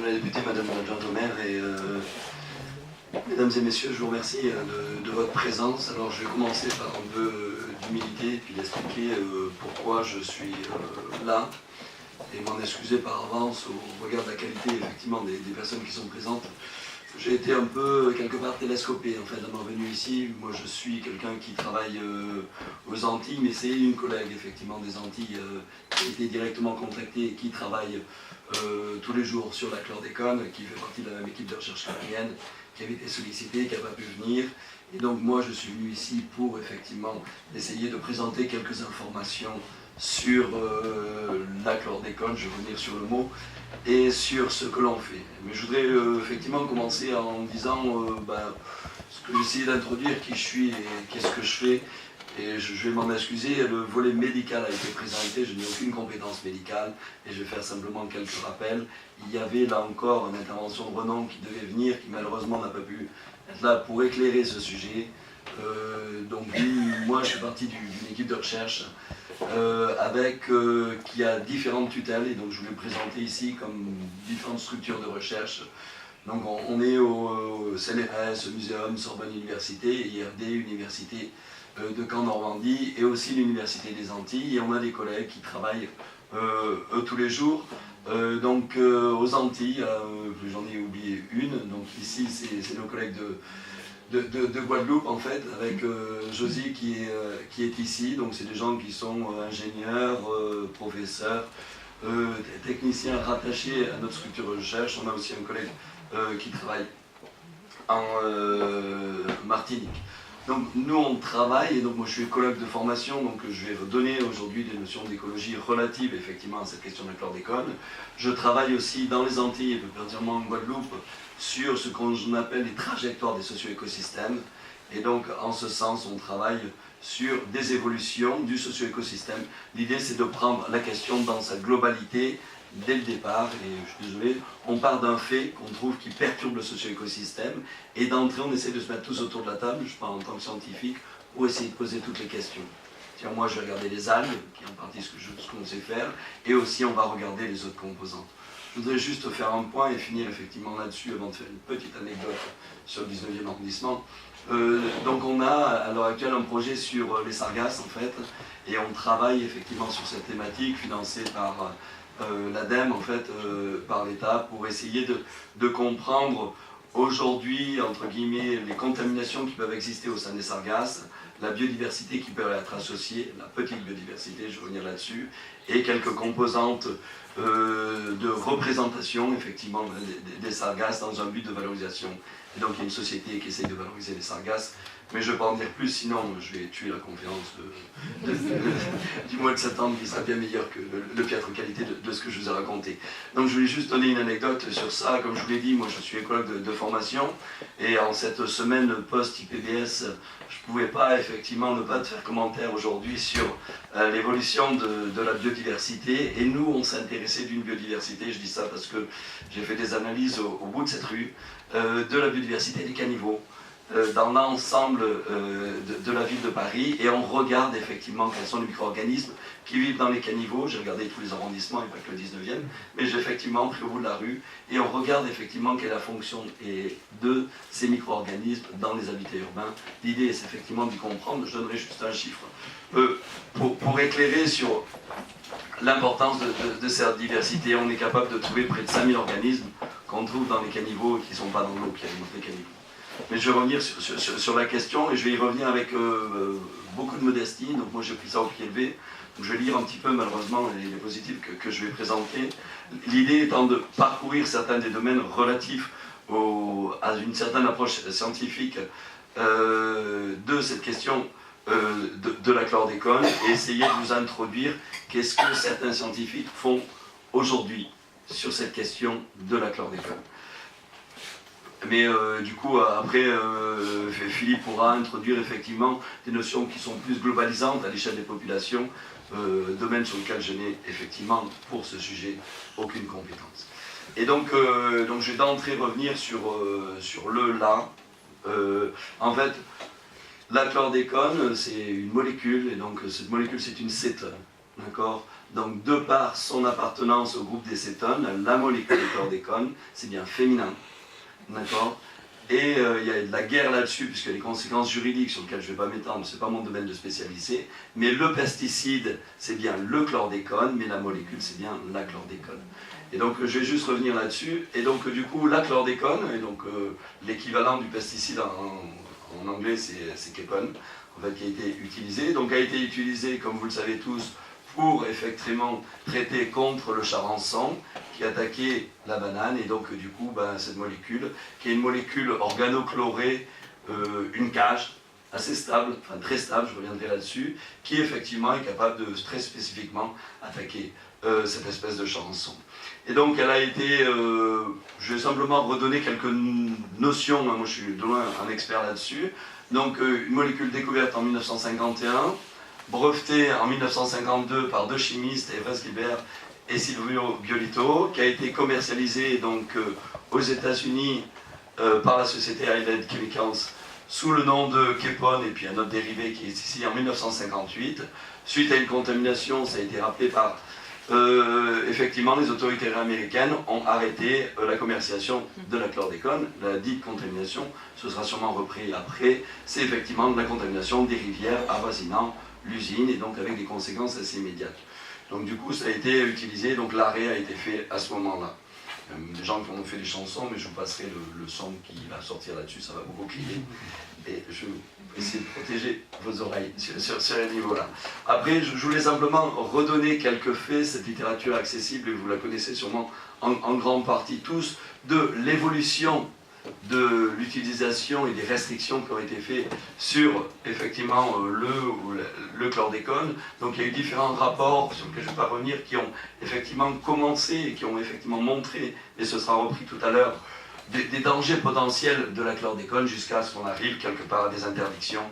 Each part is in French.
la députée, Madame Jean-Thomer, et mesdames et messieurs, je vous remercie de votre présence. Alors je vais commencer par un peu d'humilité, puis expliquer pourquoi je suis là, et m'en excuser par avance au regard de la qualité effectivement des personnes qui sont présentes. J'ai été un peu, quelque part, télescopé en fait à ma venue ici. Moi je suis quelqu'un qui travaille aux Antilles, mais c'est une collègue effectivement des Antilles qui a été directement contactée et qui travaille tous les jours sur la chlordécone, qui fait partie de la même équipe de recherche carrienne, qui avait été sollicitée, qui n'a pas pu venir. Et donc moi je suis venu ici pour effectivement essayer de présenter quelques informations sur la chlordécone, je vais revenir sur le mot, et sur ce que l'on fait. Mais je voudrais effectivement commencer en disant ce que j'ai essayé d'introduire, qui je suis et qu'est-ce que je fais. Et je vais m'en excuser, le volet médical a été présenté, je n'ai aucune compétence médicale et je vais faire simplement quelques rappels. Il y avait là encore une intervention de renom qui devait venir, qui malheureusement n'a pas pu être là pour éclairer ce sujet. Donc moi je suis parti d'une équipe de recherche qui a différentes tutelles, et donc je vais le présenter ici comme différentes structures de recherche. Donc on est au CNRS, Muséum, Sorbonne Université, IRD, Université de Caen-Normandie, et aussi l'Université des Antilles, et on a des collègues qui travaillent tous les jours. Aux Antilles, j'en ai oublié une, donc ici c'est nos collègues de Guadeloupe en fait, avec Josie qui est ici. Donc c'est des gens qui sont ingénieurs, professeurs, techniciens rattachés à notre structure de recherche. On a aussi un collègue qui travaille en Martinique. Donc nous on travaille, et donc moi je suis écologue de formation, donc je vais redonner aujourd'hui des notions d'écologie relatives effectivement à cette question de la chlordécone. Je travaille aussi dans les Antilles, et plus particulièrement en Guadeloupe, sur ce qu'on appelle les trajectoires des socio-écosystèmes. Et donc en ce sens on travaille sur des évolutions du socio-écosystème. L'idée c'est de prendre la question dans sa globalité dès le départ, et je suis désolé, on part d'un fait qu'on trouve qui perturbe le socio-écosystème, et d'entrée on essaie de se mettre tous autour de la table, je parle en tant que scientifique, pour essayer de poser toutes les questions. Tiens, moi je vais regarder les algues, qui est en partie ce qu'on sait faire, et aussi on va regarder les autres composantes. Je voudrais juste faire un point et finir effectivement là-dessus avant de faire une petite anecdote sur le 19e arrondissement. Donc on a à l'heure actuelle un projet sur les sargasses en fait, et on travaille effectivement sur cette thématique financée par l'ADEME en fait, par l'État, pour essayer de comprendre aujourd'hui, entre guillemets, les contaminations qui peuvent exister au sein des sargasses, la biodiversité qui peut être associée, la petite biodiversité, je vais revenir là-dessus, et quelques composantes de représentation effectivement des sargasses dans un but de valorisation. Et donc il y a une société qui essaye de valoriser les sargasses, mais je ne vais pas en dire plus, sinon je vais tuer la conférence du mois de septembre, qui sera bien meilleure que le piètre qualité de ce que je vous ai raconté. Donc je voulais juste donner une anecdote sur ça. Comme je vous l'ai dit, moi je suis écologue de formation, et en cette semaine post-IPBES, je ne pouvais pas effectivement ne pas te faire commentaire aujourd'hui sur l'évolution de la biodiversité. Et nous, on s'est intéressé d'une biodiversité, je dis ça parce que j'ai fait des analyses au bout de cette rue, de la biodiversité des caniveaux, dans l'ensemble de la ville de Paris, et on regarde effectivement quels sont les micro-organismes qui vivent dans les caniveaux. J'ai regardé tous les arrondissements et pas que le 19e, mais j'ai effectivement pris au bout de la rue, et on regarde effectivement quelle est la fonction de ces micro-organismes dans les habitats urbains. L'idée c'est effectivement d'y comprendre. Je donnerai juste un chiffre pour éclairer sur l'importance de cette diversité. On est capable de trouver près de 5000 organismes qu'on trouve dans les caniveaux et qui ne sont pas dans l'eau, qui alimentent les caniveaux. Mais je vais revenir sur la question, et je vais y revenir avec beaucoup de modestie. Donc moi j'ai pris ça au pied levé. Donc je vais lire un petit peu malheureusement les diapositives que je vais présenter. L'idée étant de parcourir certains des domaines relatifs à une certaine approche scientifique de cette question de la chlordécone, et essayer de vous introduire qu'est-ce que certains scientifiques font aujourd'hui sur cette question de la chlordécone. Mais du coup, après, Philippe pourra introduire effectivement des notions qui sont plus globalisantes à l'échelle des populations, domaine sur lequel je n'ai effectivement, pour ce sujet, aucune compétence. Et donc je vais d'entrée revenir sur le là. En fait, la chlordécone, c'est une molécule, et donc cette molécule, c'est une cétone. d'accord? Donc de par son appartenance au groupe des cétones, la molécule de chlordécone, c'est bien féminin, d'accord? Et il y a de la guerre là-dessus, puisque les conséquences juridiques sur lesquelles je ne vais pas m'étendre, ce n'est pas mon domaine de spécialité, mais le pesticide, c'est bien le chlordécone, mais la molécule, c'est bien la chlordécone. Et donc je vais juste revenir là-dessus, et donc du coup la chlordécone, et donc l'équivalent du pesticide en anglais c'est Kepon, en fait, qui a été utilisé, donc a été utilisé, comme vous le savez tous, pour effectivement traiter contre le charançon qui attaquait la banane, et donc du coup cette molécule, qui est une molécule organochlorée, une cage, assez stable, enfin très stable, je reviendrai là-dessus, qui effectivement est capable de très spécifiquement attaquer cette espèce de charançon. Et donc elle a été, je vais simplement redonner quelques notions, moi je suis de loin un expert là-dessus, donc une molécule découverte en 1951, brevetée en 1952 par deux chimistes, Everest Gilbert et Silvio Giolito, qui a été commercialisée donc, aux États-Unis par la société Highland Chemicals sous le nom de Kepon, et puis un autre dérivé qui est ici en 1958. Suite à une contamination, ça a été rappelé par effectivement les autorités américaines ont arrêté la commercialisation de la chlordécone. La dite contamination, ce sera sûrement repris après, c'est effectivement de la contamination des rivières avoisinant l'usine, et donc avec des conséquences assez immédiates. Donc du coup ça a été utilisé, donc l'arrêt a été fait à ce moment-là. Les gens qui ont fait des chansons, mais je vous passerai le son qui va sortir là-dessus, ça va beaucoup crier. Et je vais essayer de protéger vos oreilles sur ce niveau-là. Après, je voulais simplement redonner quelques faits, cette littérature accessible, et vous la connaissez sûrement en grande partie tous, de l'évolution de l'utilisation et des restrictions qui ont été faites sur effectivement le chlordécone. Donc il y a eu différents rapports sur lesquels je ne vais pas revenir qui ont effectivement commencé et qui ont effectivement montré, et ce sera repris tout à l'heure, des dangers potentiels de la chlordécone jusqu'à ce qu'on arrive quelque part à des interdictions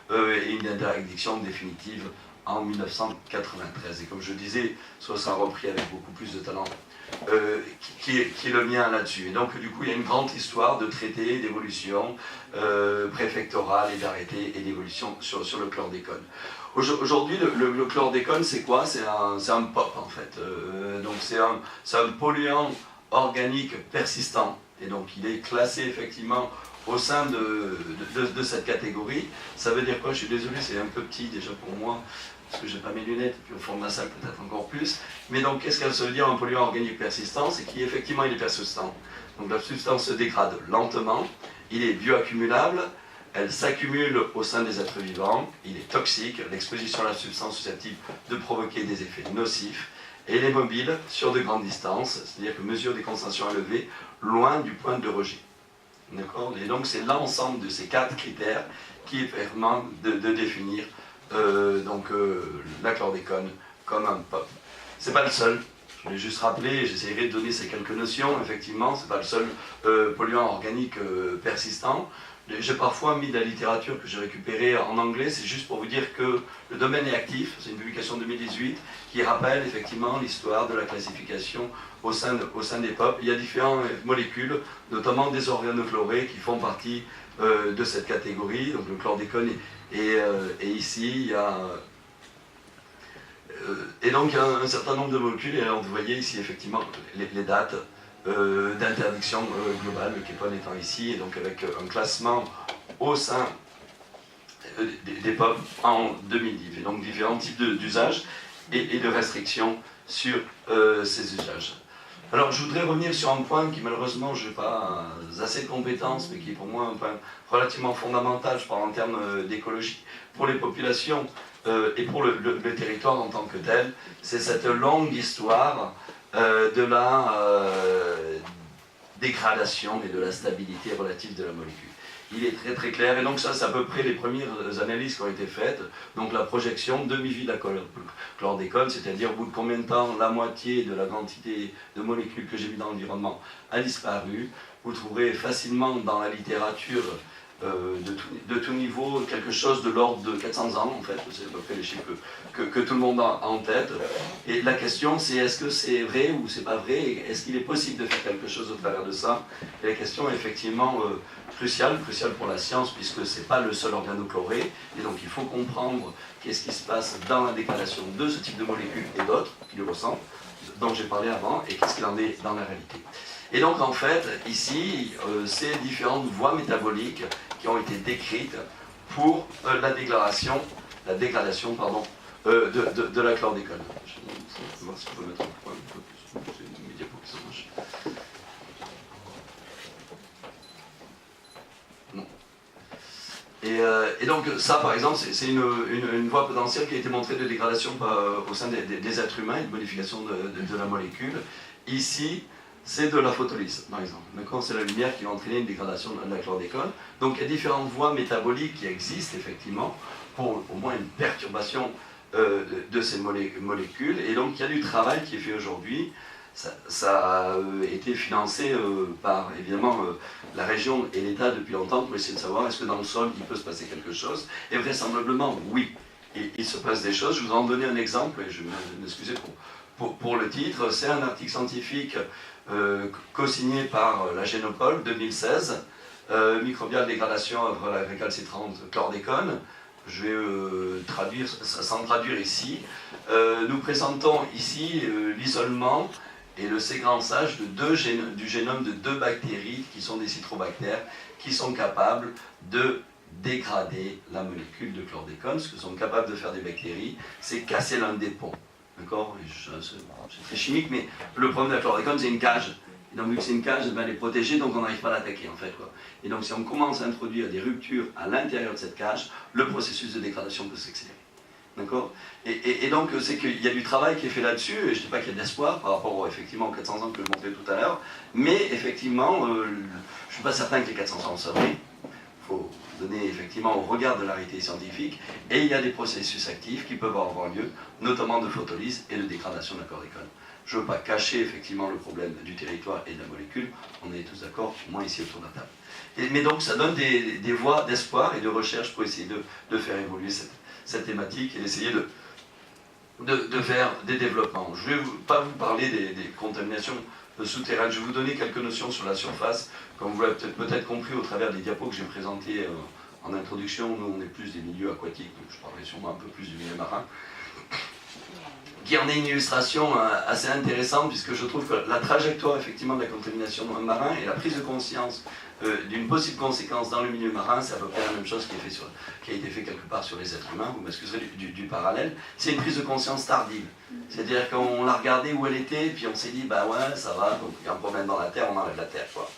et une interdiction définitive en 1993. Et comme je disais, ce sera repris avec beaucoup plus de talent. Qui est le mien là-dessus. Et donc du coup il y a une grande histoire de traités, d'évolution préfectorale et d'arrêtés et d'évolution sur le chlordécone. Aujourd'hui le chlordécone c'est quoi? C'est un POP en fait. Donc c'est un polluant organique persistant. Et donc il est classé effectivement au sein de cette catégorie. Ça veut dire quoi? Je suis désolé, c'est un peu petit déjà pour moi, parce que je n'ai pas mes lunettes, et puis au fond de ma salle peut-être encore plus. Mais donc qu'est-ce que ça veut dire un polluant organique persistant? C'est qu'effectivement il est persistant. Donc la substance se dégrade lentement, il est bioaccumulable, elle s'accumule au sein des êtres vivants, il est toxique, l'exposition à la substance susceptible de provoquer des effets nocifs, et il est mobile sur de grandes distances, c'est-à-dire que mesure des concentrations élevées loin du point de rejet. D'accord? Et donc c'est l'ensemble de ces 4 critères qui permettent de définir la chlordécone comme un POP. C'est pas le seul, je voulais juste rappeler, j'essaierai de donner ces quelques notions, effectivement, c'est pas le seul polluant organique persistant. J'ai parfois mis de la littérature que j'ai récupérée en anglais, c'est juste pour vous dire que le domaine est actif, c'est une publication 2018 qui rappelle effectivement l'histoire de la classification au sein des POP. Il y a différentes molécules, notamment des organochlorés qui font partie de cette catégorie, donc le chlordécone et ici il y a... et donc il y a un certain nombre de molécules, et alors vous voyez ici effectivement les dates d'interdiction globale, le Kepon étant ici, et donc avec un classement au sein des POP en 2010, et donc différents types d'usages et de restrictions sur ces usages. Alors je voudrais revenir sur un point qui malheureusement je n'ai pas assez de compétences, mais qui est pour moi un point relativement fondamental, je parle en termes d'écologie, pour les populations et pour le territoire en tant que tel. C'est cette longue histoire de la dégradation et de la stabilité relative de la molécule. Il est très très clair, et donc ça c'est à peu près les premières analyses qui ont été faites. Donc la projection demi-vie de la chlordécone, c'est-à-dire au bout de combien de temps la moitié de la quantité de molécules que j'ai mis dans l'environnement a disparu. Vous trouverez facilement dans la littérature de tout niveau, quelque chose de l'ordre de 400 ans, en fait, c'est à peu près les chiffres que tout le monde a en tête. Et la question, c'est est-ce que c'est vrai ou c'est pas vrai? Est-ce qu'il est possible de faire quelque chose au travers de ça? Et la question est effectivement cruciale pour la science, puisque c'est pas le seul organochloré, et donc il faut comprendre qu'est-ce qui se passe dans la dégradation de ce type de molécules et d'autres qui le ressentent, dont j'ai parlé avant, et qu'est-ce qu'il en est dans la réalité. Et donc en fait, ici, c'est différentes voies métaboliques qui ont été décrites pour la dégradation de la chlordécone. Je vais voir si je peux mettre un point un peu plus. C'est une diapo qui s'en marche. Non. Et donc ça, par exemple, c'est une voie potentielle qui a été montrée de dégradation au sein des êtres humains et de modification de la molécule. Ici, c'est de la photolyse, par exemple. C'est la lumière qui va entraîner une dégradation de la chlordécone. Donc il y a différentes voies métaboliques qui existent, effectivement, pour au moins une perturbation de ces molécules. Et donc il y a du travail qui est fait aujourd'hui. Ça a été financé par, évidemment, la région et l'État depuis longtemps pour essayer de savoir est-ce que dans le sol, il peut se passer quelque chose. Et vraisemblablement, oui, il se passe des choses. Je vous en donner un exemple, et je vais m'excuser pour le titre. C'est un article scientifique co-signé par la Génopole 2016, microbiale dégradation œuvre la récalcitrante chlordécone. Je vais traduire, sans traduire ici. Nous présentons ici l'isolement et le séquençage du génome de 2 bactéries qui sont des citrobactères, qui sont capables de dégrader la molécule de chlordécone. Ce que sont capables de faire des bactéries, c'est casser l'un des ponts. D'accord? C'est très chimique, mais le problème de la chlordécone, c'est une cage. Et donc, vu que c'est une cage, elle est protégée, donc on n'arrive pas à l'attaquer, en fait, quoi. Et donc, si on commence à introduire des ruptures à l'intérieur de cette cage, le processus de dégradation peut s'accélérer. D'accord? Et donc, c'est qu'il y a du travail qui est fait là-dessus, et je ne dis pas qu'il y a d'espoir par rapport, effectivement, aux 400 ans que je montrais tout à l'heure, mais, effectivement, je ne suis pas certain que les 400 ans soient vrais. Il faut donner effectivement au regard de la réalité scientifique, et il y a des processus actifs qui peuvent avoir lieu, notamment de photolyse et de dégradation de la chlordécone. Je ne veux pas cacher effectivement le problème du territoire et de la molécule, on est tous d'accord, au moins ici autour de la table. Mais donc ça donne des voies d'espoir et de recherche pour essayer de faire évoluer cette thématique et d'essayer de faire des développements. Je ne vais pas vous parler des contaminations souterraines, je vais vous donner quelques notions sur la surface. Comme vous l'avez peut-être compris au travers des diapos que j'ai présentés en introduction, nous on est plus des milieux aquatiques, donc je parlerai sûrement un peu plus du milieu marin, qui en est une illustration assez intéressante, puisque je trouve que la trajectoire effectivement de la contamination dans le marin et la prise de conscience d'une possible conséquence dans le milieu marin, c'est à peu près la même chose qui a été fait quelque part sur les êtres humains, vous m'excuserez du parallèle. C'est une prise de conscience tardive. C'est-à-dire qu'on l'a regardé où elle était, puis on s'est dit, bah ouais, ça va, donc il y a un problème dans la Terre, on enlève la Terre, quoi.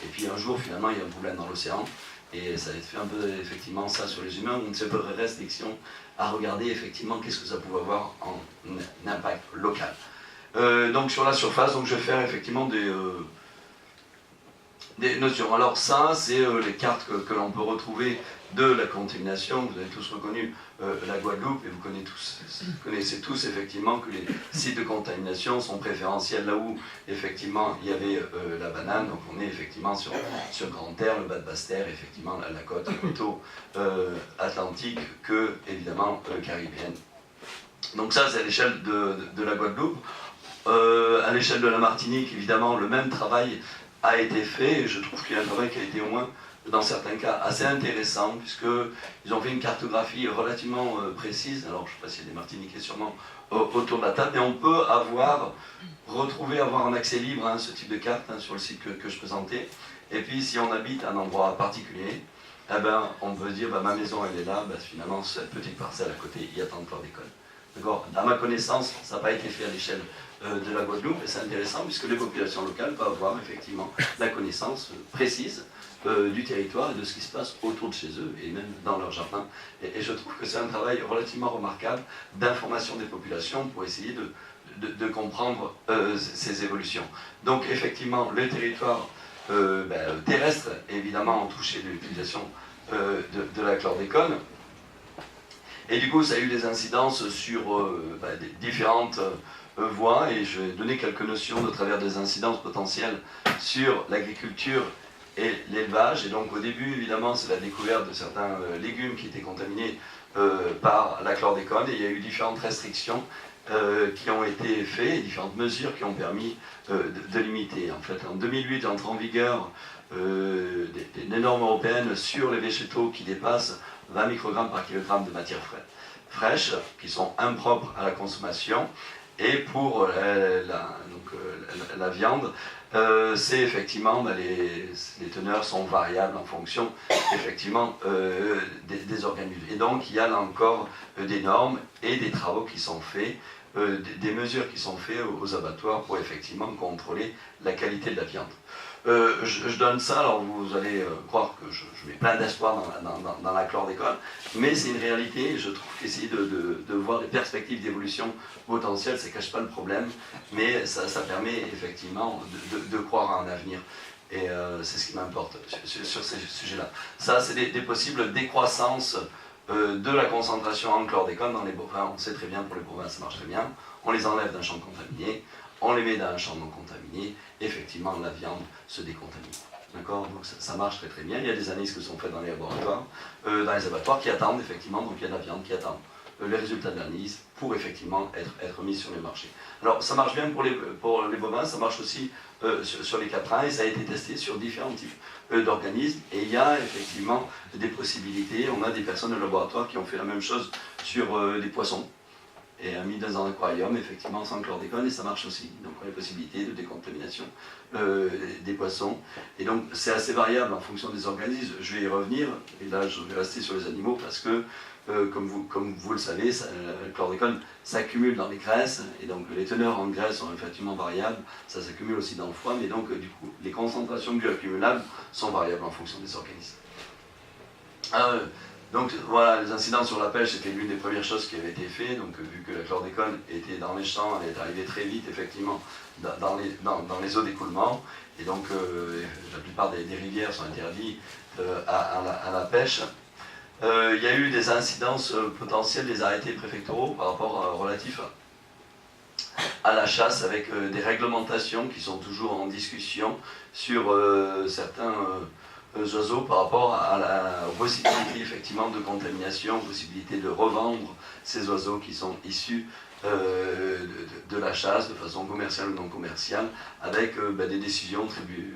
Et puis un jour, finalement, il y a un problème dans l'océan, et ça a fait un peu effectivement ça sur les humains, une certaine restriction à regarder effectivement qu'est-ce que ça pouvait avoir en impact local. Donc sur la surface, donc, je vais faire effectivement des notions. Alors ça, c'est les cartes que l'on peut retrouver de la contamination. Vous avez tous reconnu la Guadeloupe et vous connaissez tous effectivement que les sites de contamination sont préférentiels là où effectivement il y avait la banane. Donc on est effectivement sur Grande-Terre, le bas de Basse-Terre, effectivement la côte plutôt atlantique que évidemment caribéenne. Donc ça c'est à l'échelle de la Guadeloupe. À l'échelle de la Martinique, évidemment, le même travail a été fait, et je trouve qu'il y a un travail qui a été au moins, dans certains cas, assez intéressant, puisqu'ils ont fait une cartographie relativement précise. Alors, je ne sais pas s'il y a des Martiniquais sûrement autour de la table, mais on peut avoir un accès libre à ce type de carte sur le site que je présentais. Et puis, si on habite un endroit particulier, eh ben, on peut dire, bah, ma maison, elle est là, bah, finalement, cette petite parcelle à côté, il y a tant de chlordécone. D'accord. À ma connaissance, ça n'a pas été fait à l'échelle de la Guadeloupe, et c'est intéressant puisque les populations locales peuvent avoir effectivement la connaissance précise du territoire et de ce qui se passe autour de chez eux et même dans leur jardin. Et je trouve que c'est un travail relativement remarquable d'information des populations pour essayer de comprendre ces évolutions. Donc effectivement, le territoire terrestre, évidemment, ont touché de l'utilisation de la chlordécone. Et du coup, ça a eu des incidences sur des différentes voies, et je vais donner quelques notions de travers des incidences potentielles sur l'agriculture et l'élevage. Et donc au début, évidemment, c'est la découverte de certains légumes qui étaient contaminés par la chlordécone, et il y a eu différentes restrictions qui ont été faites, différentes mesures qui ont permis de limiter. En fait, en 2008, entre en vigueur des normes européennes sur les végétaux qui dépassent 20 microgrammes par kilogramme de matière fraîche, qui sont impropres à la consommation. Et pour la viande, c'est effectivement, les teneurs sont variables en fonction effectivement des organismes. Et donc il y a là encore des normes et des travaux qui sont faits, des mesures qui sont faites aux abattoirs pour effectivement contrôler la qualité de la viande. Je donne ça, alors vous allez croire que je mets plein d'espoir dans la chlordécone, mais c'est une réalité, et je trouve qu'essayer de voir les perspectives d'évolution potentielle, ça ne cache pas le problème, mais ça permet effectivement de croire à un avenir. Et c'est ce qui m'importe sur ces sujets-là. Ça, c'est des possibles décroissances de la concentration en chlordécone dans les bovins. On sait très bien, pour les bovins, ça marche très bien. On les enlève d'un champ contaminé, on les met dans un champ non contaminé, effectivement la viande se décontamine. D'accord? Donc ça marche très très bien. Il y a des analyses qui sont faites dans les laboratoires, dans les abattoirs qui attendent effectivement, donc il y a de la viande qui attend les résultats de l'analyse pour effectivement être mis sur les marchés. Alors ça marche bien pour les bovins, ça marche aussi sur les caprins, et ça a été testé sur différents types d'organismes, et il y a effectivement des possibilités. On a des personnes au laboratoire qui ont fait la même chose sur des poissons, et a mis dans un aquarium, effectivement, sans chlordécone, et ça marche aussi. Donc on a la possibilité de décontamination des poissons. Et donc c'est assez variable en fonction des organismes. Je vais y revenir, et là je vais rester sur les animaux, parce que, comme vous le savez, le chlordécone s'accumule dans les graisses, et donc les teneurs en graisse sont effectivement variables, ça s'accumule aussi dans le foie, mais donc du coup, les concentrations bioaccumulables sont variables en fonction des organismes. Donc voilà, les incidents sur la pêche, c'était l'une des premières choses qui avait été faites. Donc vu que la chlordécone était dans les champs, elle est arrivée très vite effectivement dans les eaux d'écoulement. Et donc la plupart des rivières sont interdites à la pêche. Il y a eu des incidences potentielles des arrêtés préfectoraux par rapport relatifs à la chasse, avec des réglementations qui sont toujours en discussion sur certains oiseaux par rapport à la possibilité effectivement de contamination, possibilité de revendre ces oiseaux qui sont issus de la chasse de façon commerciale ou non commerciale, avec des décisions du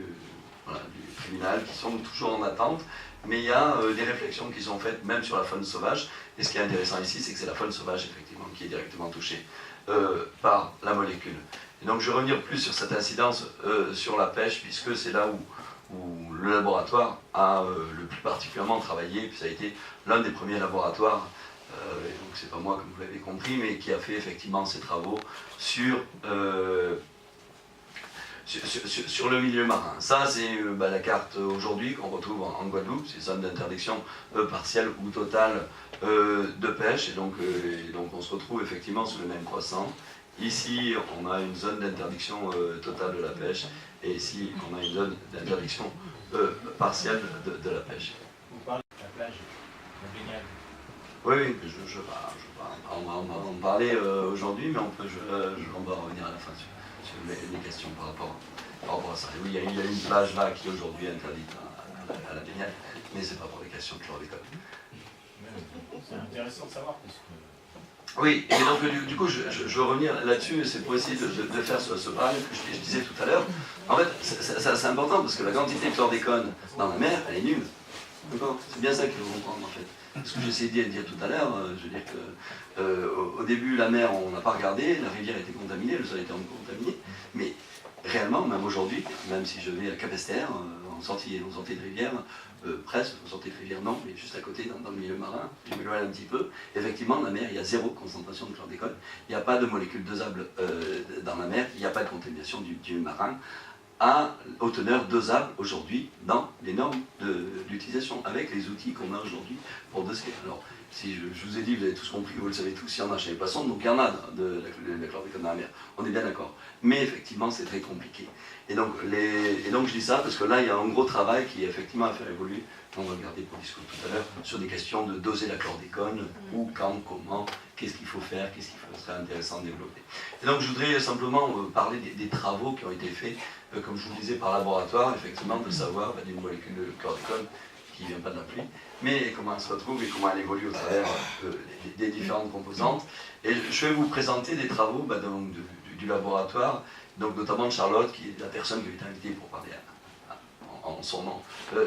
tribunal qui sont toujours en attente. Mais il y a des réflexions qui sont faites même sur la faune sauvage, et ce qui est intéressant ici, c'est que c'est la faune sauvage effectivement qui est directement touchée par la molécule. Et donc je vais revenir plus sur cette incidence sur la pêche, puisque c'est là où le laboratoire a le plus particulièrement travaillé, puis ça a été l'un des premiers laboratoires, et donc c'est pas moi comme vous l'avez compris, mais qui a fait effectivement ses travaux sur le milieu marin. Ça c'est la carte aujourd'hui qu'on retrouve en Guadeloupe, c'est zone d'interdiction partielle ou totale de pêche, et donc on se retrouve effectivement sur le même croissant. Ici, on a une zone d'interdiction totale de la pêche, et ici, on a une zone d'interdiction partielle de la pêche. Vous parlez de la plage, la baignade. Oui, on va en parler aujourd'hui, mais on va revenir à la fin sur les questions par rapport à ça. Oui, il y a une plage là qui est aujourd'hui interdite à la baignade, mais c'est pas pour les questions de chlordécone. C'est intéressant de savoir, parce que... Oui, et donc du coup, je veux revenir là-dessus, c'est pour essayer de faire ce parallèle que je disais tout à l'heure. En fait, c'est important, parce que la quantité de chlordécone dans la mer, elle est nulle. D'accord ? C'est bien ça qu'il faut comprendre, en fait. Ce que j'essayais de dire tout à l'heure, je veux dire qu'au début, la mer, on n'a pas regardé, la rivière était contaminée, le sol était contaminé, mais réellement, même aujourd'hui, même si je vais à Capesterre, en sortie de rivière, presque, en sortie de rivière non, mais juste à côté, dans le milieu marin, je m'éloigne un petit peu, effectivement, dans la mer, il y a zéro concentration de chlordécone, il n'y a pas de molécules dosables dans la mer, il n'y a pas de contamination du milieu marin aux teneurs dosables aujourd'hui dans les normes d'utilisation, avec les outils qu'on a aujourd'hui pour doser. Alors, si je vous ai dit, vous avez tous compris, vous le savez tous, il y en a chez les poissons, donc il y en a de la chlordécone dans la mer, on est bien d'accord. Mais effectivement, c'est très compliqué. Et donc je dis ça parce que là, il y a un gros travail qui est effectivement à faire évoluer. On va regarder pour le discours tout à l'heure sur des questions de doser la chlordécone, où, quand, comment, qu'est-ce qu'il faut faire, qu'est-ce qu'il serait intéressant de développer. Et donc je voudrais simplement parler des travaux qui ont été faits comme je vous le disais, par laboratoire, effectivement, de savoir d'une molécule de chlordécone qui ne vient pas de la pluie, mais comment elle se retrouve et comment elle évolue au travers des différentes composantes. Et je vais vous présenter des travaux donc, du laboratoire, donc notamment de Charlotte, qui est la personne qui a été invitée pour parler en son nom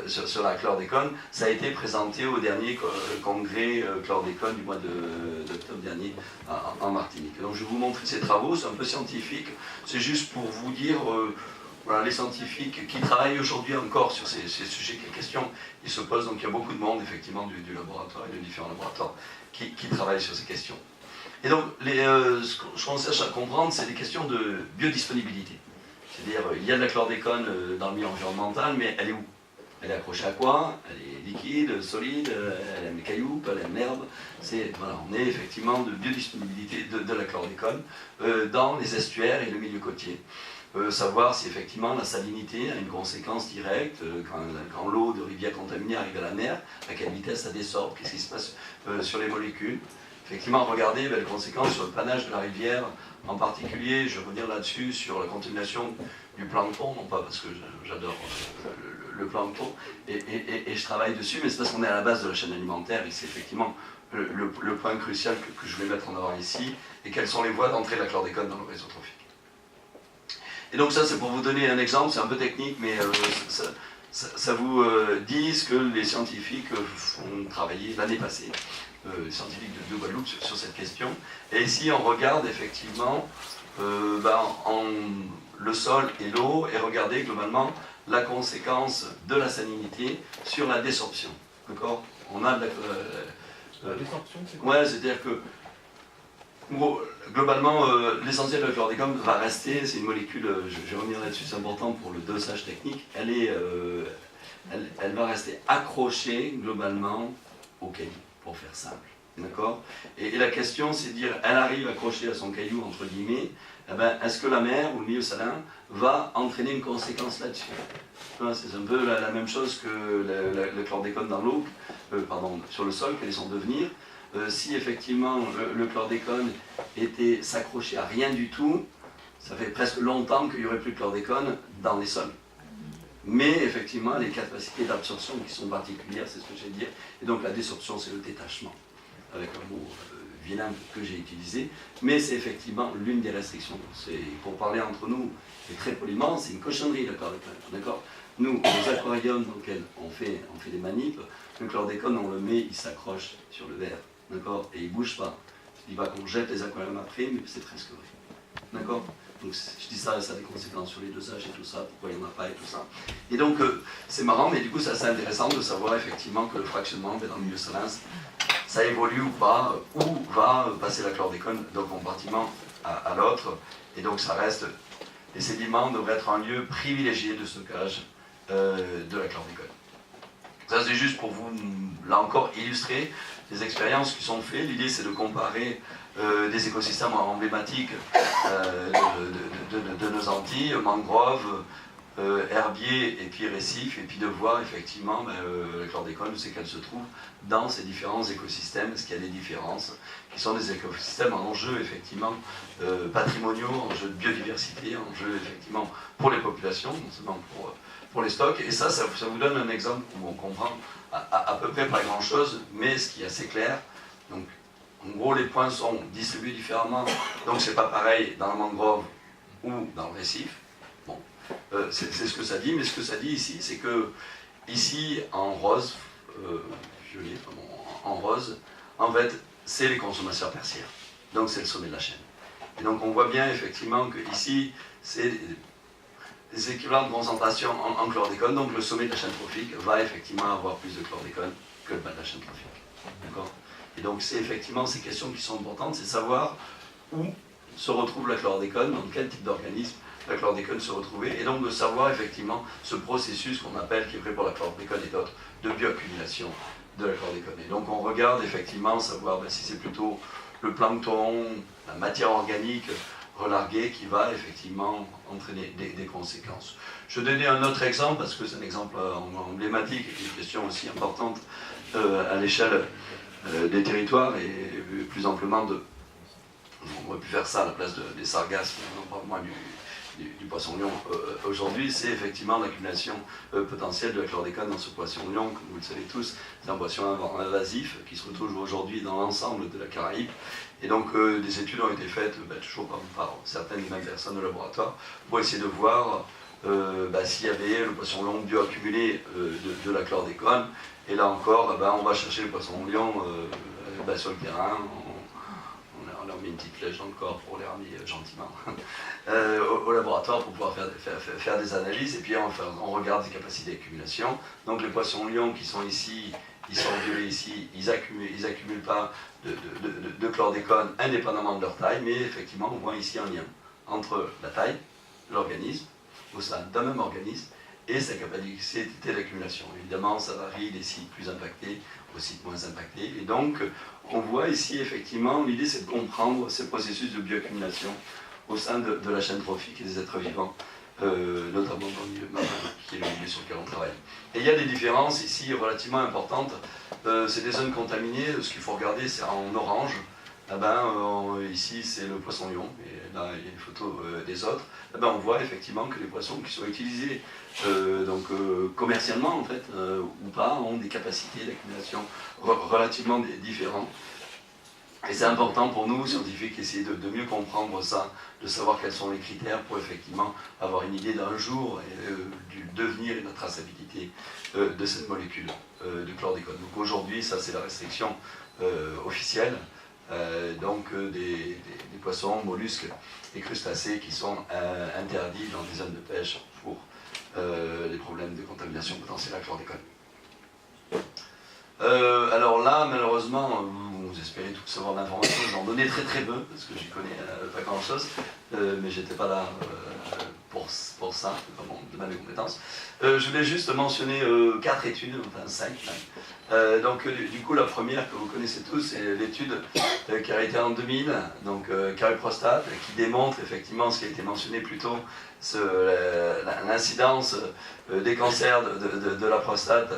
sur la chlordécone. Ça a été présenté au dernier congrès chlordécone du mois d'octobre dernier en Martinique. Donc je vais vous montrer ces travaux, c'est un peu scientifique, c'est juste pour vous dire, voilà, les scientifiques qui travaillent aujourd'hui encore sur ces sujets, quelles questions ils se posent. Donc il y a beaucoup de monde effectivement du laboratoire et de différents laboratoires qui travaillent sur ces questions. Et donc ce qu'on cherche à comprendre, c'est des questions de biodisponibilité. C'est-à-dire, il y a de la chlordécone dans le milieu environnemental, mais elle est où? Elle est accrochée à quoi? Elle est liquide, solide, elle aime les cailloux, elle aime l'herbe. Voilà, on est effectivement de biodisponibilité de la chlordécone dans les estuaires et le milieu côtier. Savoir si effectivement la salinité a une conséquence directe, quand l'eau de rivière contaminée arrive à la mer, à quelle vitesse ça dessort, qu'est-ce qui se passe sur les molécules. Effectivement, regardez les conséquences sur le panache de la rivière, en particulier, je vais revenir là-dessus, sur la contamination du plancton, non pas parce que j'adore le plancton, et je travaille dessus, mais c'est parce qu'on est à la base de la chaîne alimentaire, et c'est effectivement le point crucial que je vais mettre en avant ici, et quelles sont les voies d'entrée de la chlordécone dans le réseau trophique. Et donc ça, c'est pour vous donner un exemple, c'est un peu technique, mais ça vous dit ce que les scientifiques ont travaillé l'année passée. Les scientifiques de Guadeloupe sur cette question. Et ici, on regarde effectivement le sol et l'eau, et regardez globalement la conséquence de la salinité sur la désorption. D'accord? On a de la désorption, c'est quoi? Ouais, c'est-à-dire que globalement, l'essentiel de la chlordécone va rester, c'est une molécule, je vais revenir là-dessus, c'est important pour le dosage technique, elle va rester accrochée globalement au caillou, pour faire simple. D'accord? Et la question, c'est de dire, elle arrive accrochée à son caillou, entre guillemets, eh ben, est-ce que la mer ou le milieu salin va entraîner une conséquence là-dessus? C'est un peu la même chose que le chlordécone dans l'eau, sur le sol, quel est son devenir. Si effectivement le chlordécone s'accrochait à rien du tout, ça fait presque longtemps qu'il n'y aurait plus de chlordécone dans les sols. Mais effectivement, les capacités d'absorption qui sont particulières, c'est ce que j'ai dit. Et donc la désorption, c'est le détachement, avec un mot vilain que j'ai utilisé. Mais c'est effectivement l'une des restrictions. Pour parler entre nous, et très poliment, c'est une cochonnerie le chlordécone. D'accord? Nous, les aquariums dans lesquels on fait des manips, le chlordécone, on le met, il s'accroche sur le verre. D'accord? Et il ne bouge pas. Je ne dis pas qu'on jette les aquariums après, mais c'est presque vrai. D'accord? Donc je dis ça a des conséquences sur les dosages et tout ça, pourquoi il n'y en a pas et tout ça. Et donc c'est marrant, mais du coup c'est assez intéressant de savoir effectivement que le fractionnement dans le milieu salin, ça évolue ou pas, où va passer la chlordécone d'un compartiment à l'autre. Et donc ça reste, les sédiments devraient être un lieu privilégié de stockage de la chlordécone. Ça c'est juste pour vous, là encore, illustrer les expériences qui sont faites. L'idée c'est de comparer des écosystèmes emblématiques de nos Antilles, mangroves, herbiers et puis récifs, et puis de voir effectivement la chlordécone, où c'est qu'elle se trouve dans ces différents écosystèmes, est-ce qu'il y a des différences, qui sont des écosystèmes en enjeu effectivement patrimoniaux, enjeux de biodiversité, enjeux effectivement pour les populations, non seulement pour les stocks, et ça vous donne un exemple où on comprend à peu près pas grand-chose, mais ce qui est assez clair. Donc, en gros, les points sont distribués différemment, donc c'est pas pareil dans la mangrove ou dans le récif. Bon, c'est ce que ça dit, mais ce que ça dit ici, c'est que ici, en rose, violet, en rose, en fait, c'est les consommateurs tertiaires. Donc c'est le sommet de la chaîne. Et donc on voit bien effectivement que ici, c'est des équivalents de concentration en chlordécone, donc le sommet de la chaîne trophique va effectivement avoir plus de chlordécone que le bas de la chaîne trophique. D'accord? Et donc c'est effectivement ces questions qui sont importantes, c'est savoir où se retrouve la chlordécone, dans quel type d'organisme la chlordécone se retrouvait, et donc de savoir effectivement ce processus qu'on appelle, qui est vrai pour la chlordécone et d'autres, de bioaccumulation de la chlordécone. Et donc on regarde effectivement savoir si c'est plutôt le plancton, la matière organique relarguée qui va effectivement entraîner des conséquences. Je vais donner un autre exemple, parce que c'est un exemple emblématique et une question aussi importante à l'échelle des territoires et plus amplement on aurait pu faire ça à la place des sargasses, non pas moins du poisson-lion aujourd'hui, c'est effectivement l'accumulation potentielle de la chlordécone dans ce poisson-lion. Comme vous le savez tous, c'est un poisson invasif qui se retrouve aujourd'hui dans l'ensemble de la Caraïbe. Et donc des études ont été faites, toujours par certaines mêmes personnes au laboratoire, pour essayer de voir s'il y avait le poisson-lion bioaccumulé de la chlordécone. Et là encore, on va chercher le poisson-lion sur le terrain. On leur met une petite flèche dans le corps pour les ramener gentiment au laboratoire pour pouvoir faire des analyses. Et puis on regarde les capacités d'accumulation. Donc les poissons-lions qui sont ici, ils sont violets ici, ils accumulent pas de chlordécone indépendamment de leur taille, mais effectivement on voit ici un lien entre la taille de l'organisme, au sein d'un même organisme, et sa capacité d'accumulation. Évidemment, ça varie des sites plus impactés aux sites moins impactés. Et donc, on voit ici, effectivement, l'idée c'est de comprendre ces processus de bioaccumulation au sein de la chaîne trophique et des êtres vivants, notamment dans le milieu marin, qui est le milieu sur lequel on travaille. Et il y a des différences ici relativement importantes. C'est des zones contaminées. Ce qu'il faut regarder, c'est en orange. Ici, c'est le poisson-lion, et là, il y a une photo des autres. On voit effectivement que les poissons qui sont utilisés commercialement, en fait, ou pas, ont des capacités d'accumulation relativement différentes. Et c'est important pour nous, scientifiques, d'essayer de mieux comprendre ça, de savoir quels sont les critères pour effectivement avoir une idée d'un jour du devenir et de la traçabilité de cette molécule de chlordécone. Donc aujourd'hui, ça c'est la restriction officielle. Des poissons, mollusques et crustacés qui sont interdits dans des zones de pêche pour les problèmes de contamination potentielle à chlordécone. Alors là, malheureusement, vous espérez tout savoir d'informations, j'en donnais très peu, parce que j'y connais pas grand chose, mais j'étais pas là pour ça, c'est pas de mes compétences. Je voulais juste mentionner 4 études, enfin 5 même. Du coup, la première que vous connaissez tous, c'est l'étude qui a été en 2000, donc Cariprostate, qui démontre effectivement ce qui a été mentionné plus tôt, l'incidence des cancers de la prostate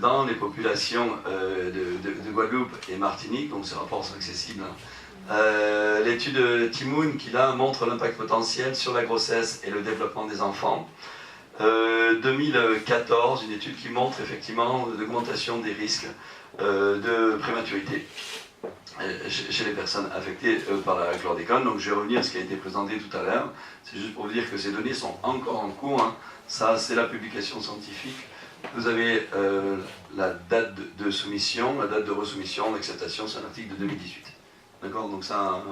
dans les populations de Guadeloupe et Martinique, donc ces rapports sont accessibles. L'étude Timoun qui là montre l'impact potentiel sur la grossesse et le développement des enfants. 2014, une étude qui montre effectivement l'augmentation des risques de prématurité chez les personnes affectées par la chlordécone. Donc je vais revenir à ce qui a été présenté tout à l'heure. C'est juste pour vous dire que ces données sont encore en cours. Hein. Ça, c'est la publication scientifique. Vous avez la date de soumission, la date de resoumission, d'acceptation, c'est un article de 2018. D'accord? Donc ça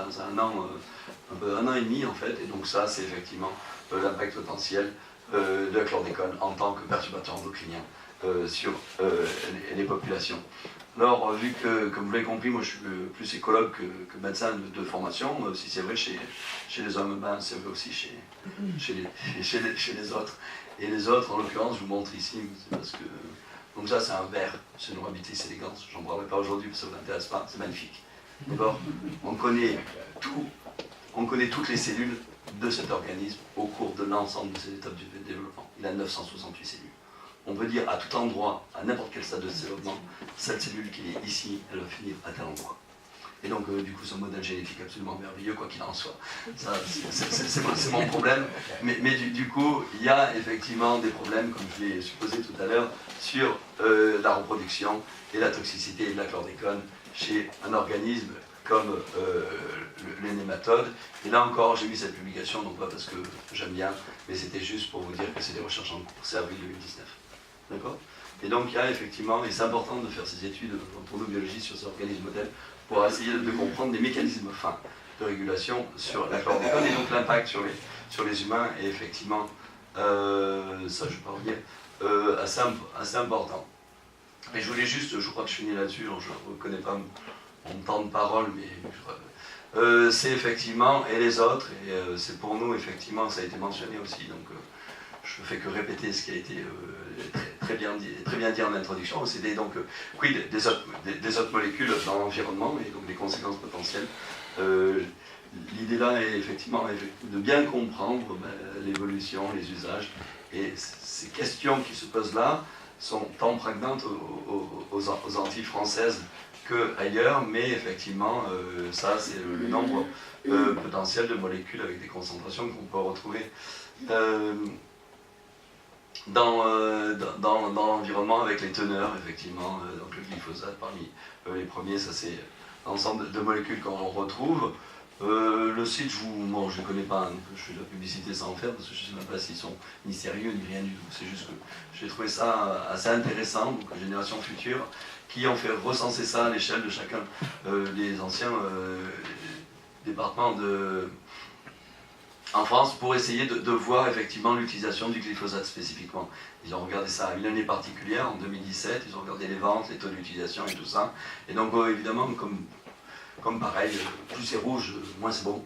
c'est un an et demi en fait, et donc ça c'est effectivement l'impact potentiel de la chlordécone en tant que perturbateur endocrinien sur les populations. Alors, vu que, comme vous l'avez compris, moi je suis plus écologue que médecin de formation, si c'est vrai chez les hommes, c'est vrai aussi chez les autres. Et les autres, en l'occurrence, je vous montre ici, parce que... Donc ça, c'est un verre, c'est une Norabilis elegans, j'en parlerai pas aujourd'hui parce que ça ne vous intéresse pas, c'est magnifique. D'accord? On connaît toutes les cellules de cet organisme au cours de l'ensemble de ses étapes du développement. Il a 968 cellules. On peut dire à tout endroit, à n'importe quel stade de développement, cette cellule qui est ici, elle va finir à tel endroit. Et donc, du coup, c'est un modèle génétique absolument merveilleux, quoi qu'il en soit. C'est mon problème. Mais du coup, il y a effectivement des problèmes, comme je l'ai supposé tout à l'heure, sur la reproduction et la toxicité de la chlordécone chez un organisme comme les nématodes. Et là encore, j'ai mis cette publication, non pas parce que j'aime bien, mais c'était juste pour vous dire que c'est des recherches en cours. C'est avril 2019. D'accord? Et donc, il y a effectivement, et c'est important de faire ces études pour nos biologistes sur ces organismes modèles, pour essayer de comprendre des mécanismes fins de régulation sur la chlordécone et donc l'impact sur les humains est effectivement, ça je ne vais pas revenir, assez important. Mais je voulais juste, je crois que je finis là-dessus, je ne reconnais pas mon temps de parole, mais c'est effectivement, et les autres, et c'est pour nous effectivement, ça a été mentionné aussi, donc je ne fais que répéter ce qui a été très bien dit en introduction, c'est donc quid des autres molécules dans l'environnement et donc des conséquences potentielles. L'idée là est effectivement de bien comprendre l'évolution, les usages et ces questions qui se posent là sont tant prégnantes aux Antilles françaises qu'ailleurs, mais effectivement, ça c'est le nombre potentiel de molécules avec des concentrations qu'on peut retrouver dans l'environnement avec les teneurs, effectivement. Donc le glyphosate parmi les premiers, ça c'est l'ensemble de molécules qu'on retrouve. Le site, je ne connais pas, hein, je fais de la publicité sans en faire parce que je ne sais même pas s'ils sont ni sérieux ni rien du tout. C'est juste que j'ai trouvé ça assez intéressant, donc Génération Future, qui ont fait recenser ça à l'échelle de chacun des anciens départements en France pour essayer de voir effectivement l'utilisation du glyphosate spécifiquement. Ils ont regardé ça à une année particulière, en 2017, ils ont regardé les ventes, les taux d'utilisation et tout ça. Et donc évidemment, comme pareil, plus c'est rouge, moins c'est bon.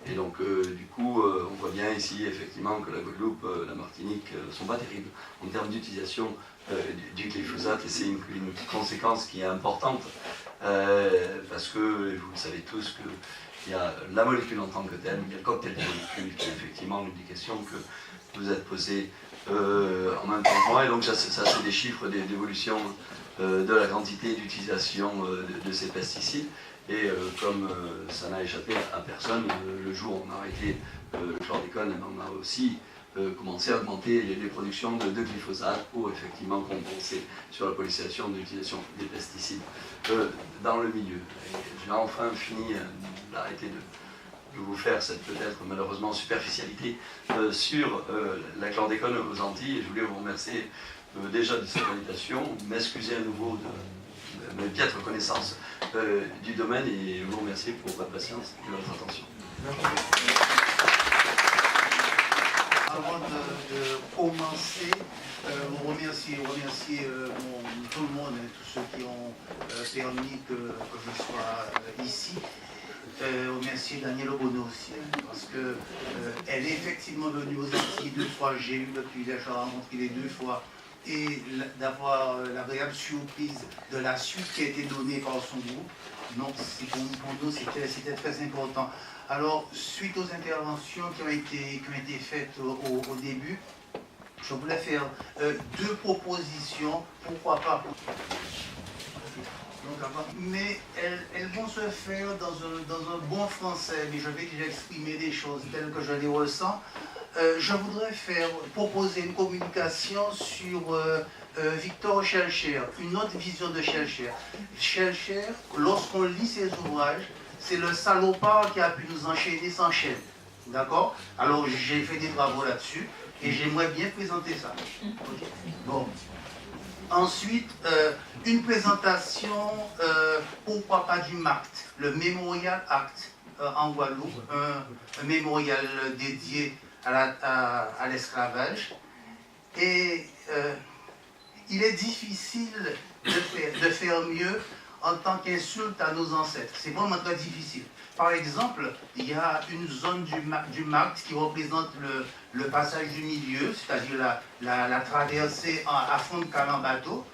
Et donc du coup, on voit bien ici effectivement que la Guadeloupe, la Martinique sont pas terribles en termes d'utilisation du glyphosate. Et c'est une conséquence qui est importante parce que vous le savez tous que il y a la molécule en tant que telle, il y a le cocktail de molécules qui est effectivement l'indication que vous êtes posé en même temps que moi. Et donc ça c'est des chiffres d'évolution de la quantité d'utilisation de ces pesticides. Et comme ça n'a échappé à personne, le jour où on a arrêté le chlordécone, on a aussi commencé à augmenter les productions de glyphosate pour effectivement compenser sur la pollinisation de l'utilisation des pesticides dans le milieu. J'ai enfin fini d'arrêter de vous faire cette peut-être malheureusement superficialité sur la chlordécone aux Antilles. Et je voulais vous remercier déjà de cette invitation, m'excuser à nouveau de mes piètres connaissances du domaine et vous remercier pour votre patience et votre attention. Avant de commencer, vous remercier tout le monde, tous ceux qui ont permis que je sois ici. Remercier Danielle Obono aussi, parce qu'elle est effectivement venue aux Antilles 2 fois. J'ai eu le privilège de rencontrer les 2 fois et d'avoir l'agréable surprise de la suite qui a été donnée par son groupe. Donc pour nous, c'était très important. Alors, suite aux interventions qui ont été faites au début, je voulais faire 2 propositions, pourquoi pas. Mais elles vont se faire dans un bon français, mais je vais déjà exprimer des choses telles que je les ressens. Je voudrais proposer une communication sur Victor Schellcher, une autre vision de Schellcher. Schellcher, lorsqu'on lit ses ouvrages, c'est le salopard qui a pu nous enchaîner sans chaîne. D'accord? Alors j'ai fait des travaux là-dessus et j'aimerais bien présenter ça. Okay. Bon. Ensuite, une présentation, pourquoi pas du MACT, le Memorial Act en Guadeloupe, un mémorial dédié à l'esclavage. Et il est difficile de faire mieux en tant qu'insulte à nos ancêtres. C'est vraiment très difficile. Par exemple, il y a une zone du MACT qui représente le passage du milieu, c'est-à-dire la traversée à fond de cale en bateau.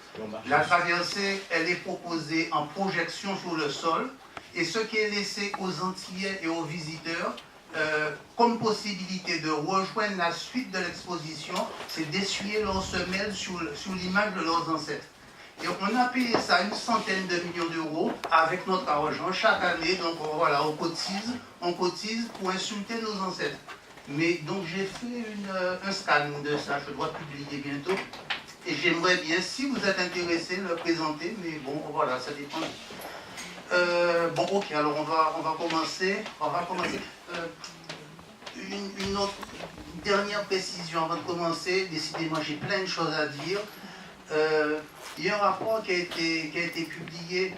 La traversée, elle est proposée en projection sur le sol, et ce qui est laissé aux Antillais et aux visiteurs comme possibilité de rejoindre la suite de l'exposition, c'est d'essuyer leurs semelles sur l'image de leurs ancêtres. Et on a payé ça 100 millions d'euros avec notre argent chaque année. Donc voilà, on cotise pour insulter nos ancêtres. Mais donc j'ai fait un scan de ça, je dois publier bientôt. Et j'aimerais bien, si vous êtes intéressé, le présenter. Mais bon, voilà, ça dépend. Bon, ok, alors on va commencer. Une dernière précision avant de commencer. Décidément, j'ai plein de choses à dire. Il y a un rapport qui a été publié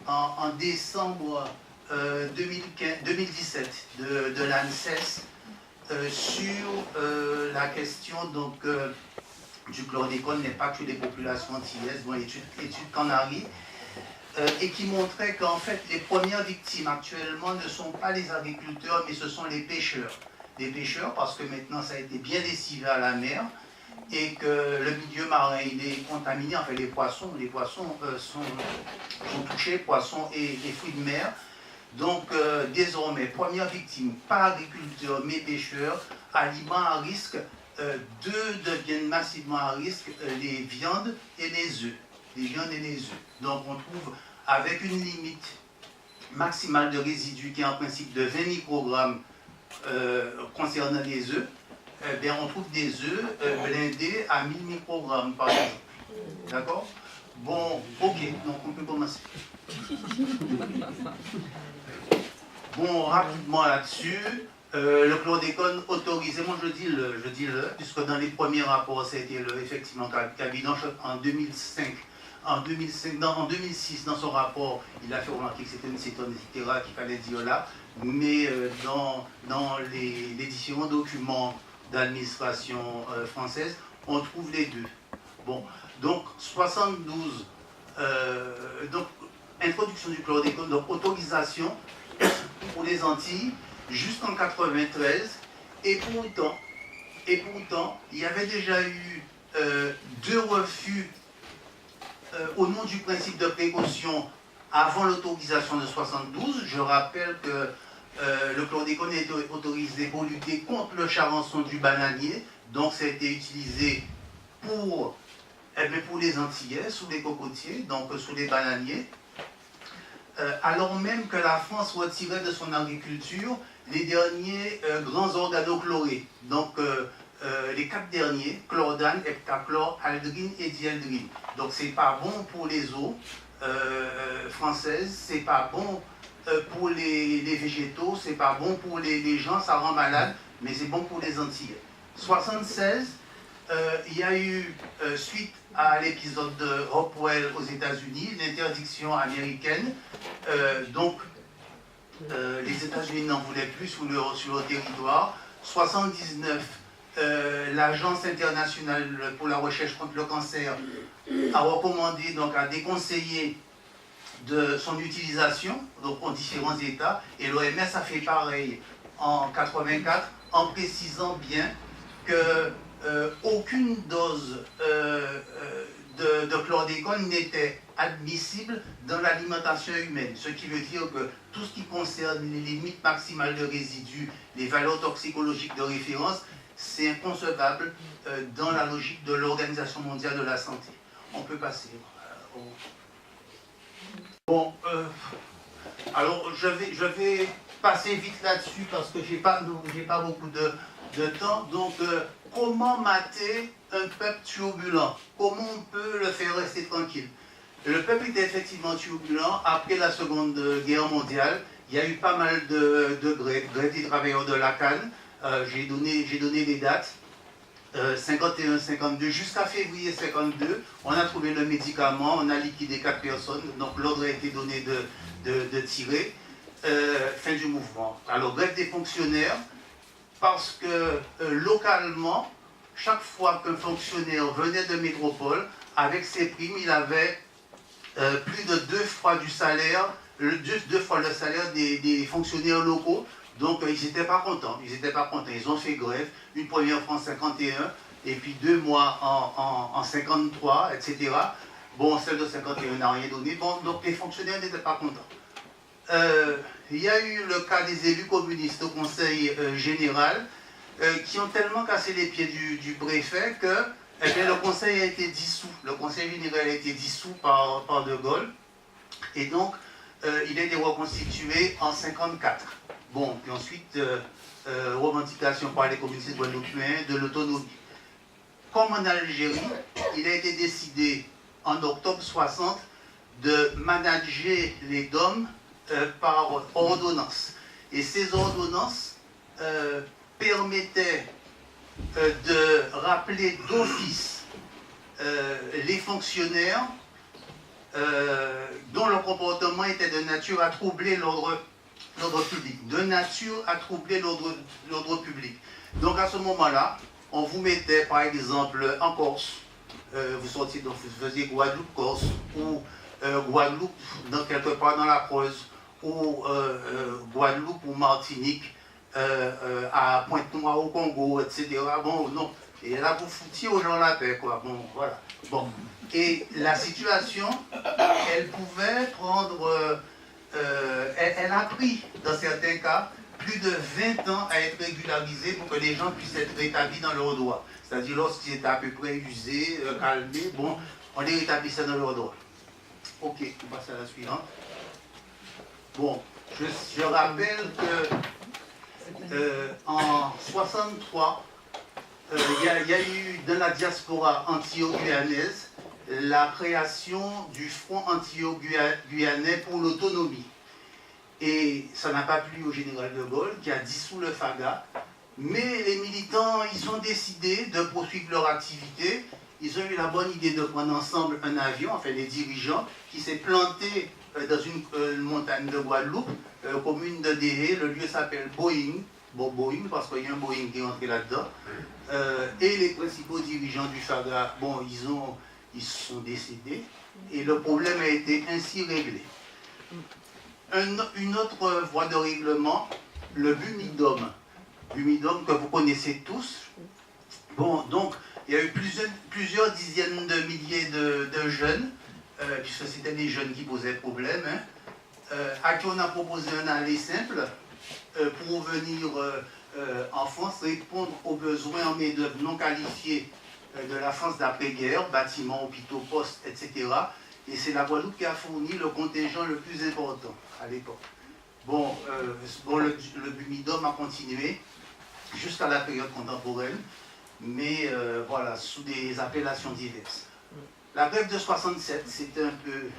en décembre 2017 de l'ANSES sur la question donc, du chlordécone, l'impact sur les populations antillaises, bon, étude Canaries, et qui montrait qu'en fait les premières victimes actuellement ne sont pas les agriculteurs, mais ce sont les pêcheurs. Les pêcheurs, parce que maintenant ça a été bien lessivé à la mer, et que le milieu marin il est contaminé, enfin les poissons sont touchés, poissons et fruits de mer. Donc désormais, première victime, pas agriculteurs mais pêcheurs, aliments à risque deux deviennent massivement à risque, les viandes et les œufs. Les viandes et les œufs. Donc on trouve avec une limite maximale de résidus qui est en principe de 20 microgrammes concernant les œufs, on trouve des œufs blindés à 1000 microgrammes par exemple. D'accord? Bon, ok, donc on peut commencer. Bon, rapidement là-dessus, le chlordécone autorisé, moi je dis le, puisque dans les premiers rapports, ça a été effectivement Cabidanche en 2005. En 2006, dans son rapport, il a fait remarquer que c'était une cétone, etc., qu'il fallait dire là, mais dans les différents documents d'administration française, on trouve les deux. Bon, donc 72, donc introduction du chlordécone, donc autorisation pour les Antilles jusqu'en 93, et pourtant, il y avait déjà eu 2 refus au nom du principe de précaution avant l'autorisation de 72. Je rappelle que le chlordécone a été autorisé pour lutter contre le charançon du bananier, donc ça a été utilisé pour les Antillais, sous les cocotiers, donc sous les bananiers, alors même que la France retirait de son agriculture les derniers grands organochlorés, donc les 4 derniers, chlordane, heptachlore, aldrine et dieldrine. Donc c'est pas bon pour les eaux françaises, c'est pas bon pour les végétaux, c'est pas bon pour les gens, ça rend malade, mais c'est bon pour les Antillais. 76, il y a eu, suite à l'épisode de Hopewell aux États-Unis, l'interdiction américaine, donc les États-Unis n'en voulaient plus sur leur territoire. 79, l'Agence internationale pour la recherche contre le cancer a recommandé, donc a déconseillé de son utilisation, donc en différents États, et l'OMS a fait pareil en 84, en précisant bien que aucune dose de chlordécone n'était admissible dans l'alimentation humaine, ce qui veut dire que tout ce qui concerne les limites maximales de résidus, les valeurs toxicologiques de référence, c'est inconcevable dans la logique de l'Organisation mondiale de la santé. On peut passer. Bon, alors je vais passer vite là-dessus parce que j'ai pas beaucoup de temps. Donc, comment mater un peuple turbulent? Comment on peut le faire rester tranquille? Le peuple était effectivement turbulent après la Seconde Guerre mondiale. Il y a eu pas mal de grèves des travailleurs de la canne. J'ai donné les dates. 51, 52, jusqu'à février 52, on a trouvé le médicament, on a liquidé 4 personnes, donc l'ordre a été donné de tirer. Fin du mouvement. Alors, grève des fonctionnaires, parce que localement, chaque fois qu'un fonctionnaire venait de métropole, avec ses primes, il avait plus de 2 fois du salaire, 2 fois le salaire des fonctionnaires locaux. Donc ils n'étaient pas contents, ils ont fait grève, une première fois en 51, et puis 2 mois en 53, etc. Bon, celle de 51 n'a rien donné, bon, donc les fonctionnaires n'étaient pas contents. Il y a eu le cas des élus communistes au Conseil général, qui ont tellement cassé les pieds du préfet que le Conseil a été dissous, le Conseil général a été dissous par De Gaulle, et donc il a été reconstitué en 54. Bon, puis ensuite, revendication par les communistes guadeloupéens de l'autonomie. Comme en Algérie, il a été décidé en octobre 60 de manager les DOM par ordonnance. Et ces ordonnances permettaient de rappeler d'office les fonctionnaires dont le comportement était de nature à troubler l'ordre public, de nature à troubler l'ordre public. Donc à ce moment-là, on vous mettait par exemple en Corse, vous sortiez, donc vous faisiez Guadeloupe-Corse, ou Guadeloupe quelque part dans la Creuse, ou Guadeloupe ou Martinique, à Pointe-Noire au Congo, etc. Bon, non. Et là, vous foutiez aux gens la paix, quoi. Bon, voilà. Bon. Et la situation, elle pouvait prendre... elle a pris, dans certains cas, plus de 20 ans à être régularisés pour que les gens puissent être rétablis dans leurs droits. C'est-à-dire lorsqu'ils étaient à peu près usés, calmés, bon, on les rétablissait dans leurs droits. Ok, on passe à la suivante. Bon, je rappelle que en 63, il y a eu dans la diaspora antilo-guyanaise la création du Front antilo-guyanais pour l'autonomie. Et ça n'a pas plu au général de Gaulle qui a dissous le FAGA. Mais les militants, ils ont décidé de poursuivre leur activité. Ils ont eu la bonne idée de prendre ensemble un avion, enfin les dirigeants, qui s'est planté dans une montagne de Guadeloupe, commune de Déhé. Le lieu s'appelle Boeing. Bon, Boeing, parce qu'il y a un Boeing qui est entré là-dedans. Et les principaux dirigeants du FAGA, bon, ils sont décédés. Et le problème a été ainsi réglé. Une autre voie de règlement, le Bumidum. Bumidum que vous connaissez tous. Bon, donc, il y a eu plusieurs dizaines de milliers de jeunes, puisque c'était les jeunes qui posaient problème, hein, à qui on a proposé un aller simple pour venir en France répondre aux besoins en main-d'œuvre non qualifiés de la France d'après-guerre, bâtiments, hôpitaux, postes, etc. Et c'est la Guadeloupe qui a fourni le contingent le plus important à l'époque. Bon, le Bumidum a continué jusqu'à la période contemporaine, mais voilà, sous des appellations diverses. La grève de 67, c'était un peu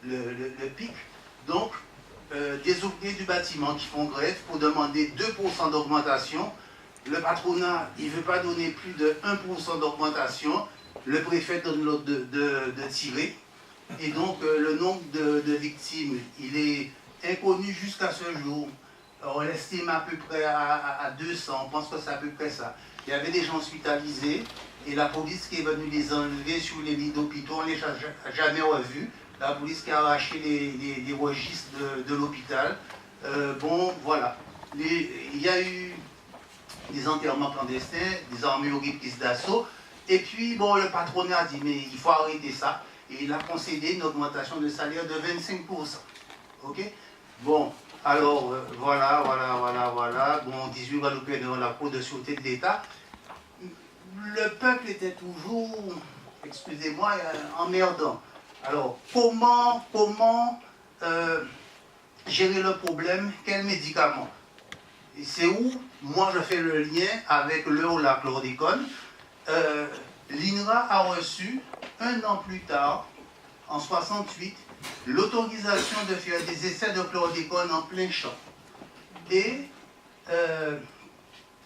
le pic. Donc, des ouvriers du bâtiment qui font grève pour demander 2% d'augmentation. Le patronat, il ne veut pas donner plus de 1% d'augmentation. Le préfet donne l'ordre de tirer. Et donc, le nombre de victimes, il est inconnu jusqu'à ce jour. On l'estime à peu près à 200, on pense que c'est à peu près ça. Il y avait des gens hospitalisés et la police qui est venue les enlever sur les lits d'hôpitaux, on ne les a jamais revus. La police qui a arraché les registres de l'hôpital. Bon, voilà. Il y a eu des enterrements clandestins, des armées horribles prises d'assaut. Et puis, bon, le patronat a dit, mais il faut arrêter ça. Et il a concédé une augmentation de salaire de 25%. OK? Bon, alors, voilà. Bon, 18 Guadeloupéens devant la Cour de sûreté de l'État. Le peuple était toujours, excusez-moi, emmerdant. Alors, comment gérer le problème? Quels médicaments? Et c'est où, moi, je fais le lien avec le ou la chlordécone. L'INRA a reçu, un an plus tard, en 68, l'autorisation de faire des essais de chlordécone en plein champ. Et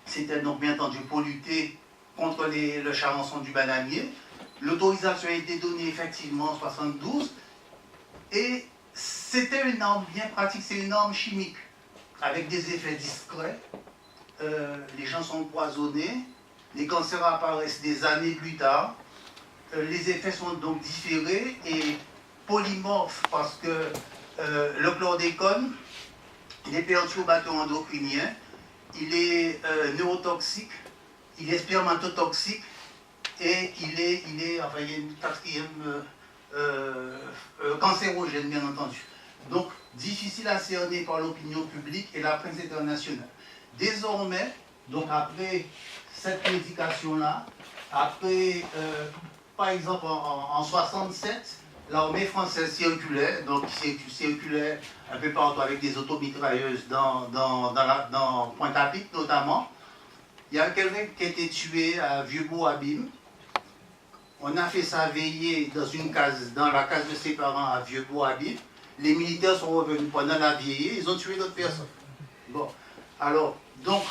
c'était donc bien entendu pour lutter contre le charançon du bananier. L'autorisation a été donnée effectivement en 72 et c'était une arme bien pratique, c'est une arme chimique avec des effets discrets. Les gens sont empoisonnés, les cancers apparaissent des années plus tard. Les effets sont donc différés et polymorphes parce que le chlordécone, il est perturbateur endocrinien, il est neurotoxique, il est spermatotoxique et il y a une quatrième cancérogène, bien entendu. Donc, difficile à cerner par l'opinion publique et la presse internationale. Désormais, donc après cette médication-là, après, par exemple, en 67, l'armée française circulait, donc circulait un peu partout avec des automitrailleuses dans Pointe-à-Pitre notamment. Il y a quelqu'un qui a été tué à Vieux-Bois-Abîme. On a fait ça veiller dans la case de ses parents à Vieux-Bois-Abîme. Les militaires sont revenus pendant la veillée, ils ont tué d'autres personnes. Bon, alors, donc,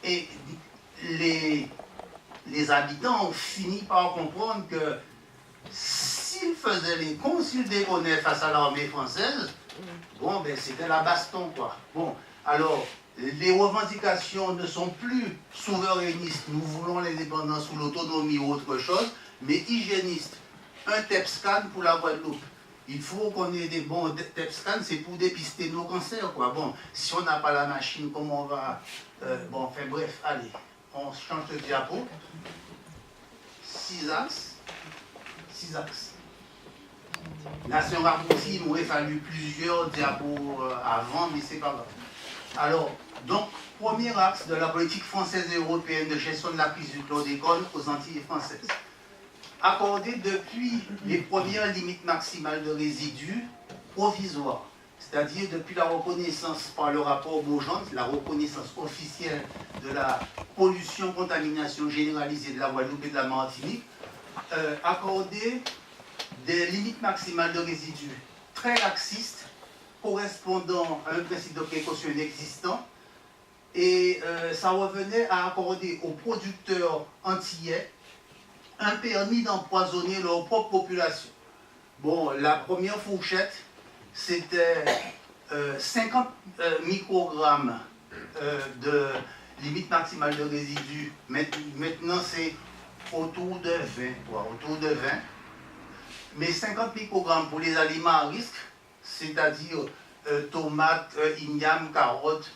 et les habitants ont fini par comprendre que s'ils faisaient les cons, s'ils déconnaient face à l'armée française, bon, ben c'était la baston, quoi. Bon, alors, les revendications ne sont plus souverainistes, nous voulons l'indépendance ou l'autonomie ou autre chose, mais hygiénistes. Un TEP-scan pour la Guadeloupe. Il faut qu'on ait des bons TEP-scan, c'est pour dépister nos cancers, quoi. Bon, si on n'a pas la machine, comment on va... bon, enfin bref, allez, on change de diapo. 6 axes. Là, c'est un raccourci, il m'aurait fallu plusieurs diapos avant, mais c'est pas grave. Alors, donc, premier axe de la politique française et européenne de gestion de la prise du chlordécone aux Antilles françaises. Accorder depuis les premières limites maximales de résidus provisoires, c'est-à-dire depuis la reconnaissance par le rapport Beaujean, la reconnaissance officielle de la pollution-contamination généralisée de la Guadeloupe et de la Martinique, accorder des limites maximales de résidus très laxistes correspondant à un principe de précaution inexistant, et ça revenait à accorder aux producteurs antillais un permis d'empoisonner leur propre population. Bon, la première fourchette, c'était 50 microgrammes de limite maximale de résidus. Maintenant, c'est autour de 20, autour de 20. Mais 50 microgrammes pour les aliments à risque, c'est-à-dire tomates, ignames, carottes,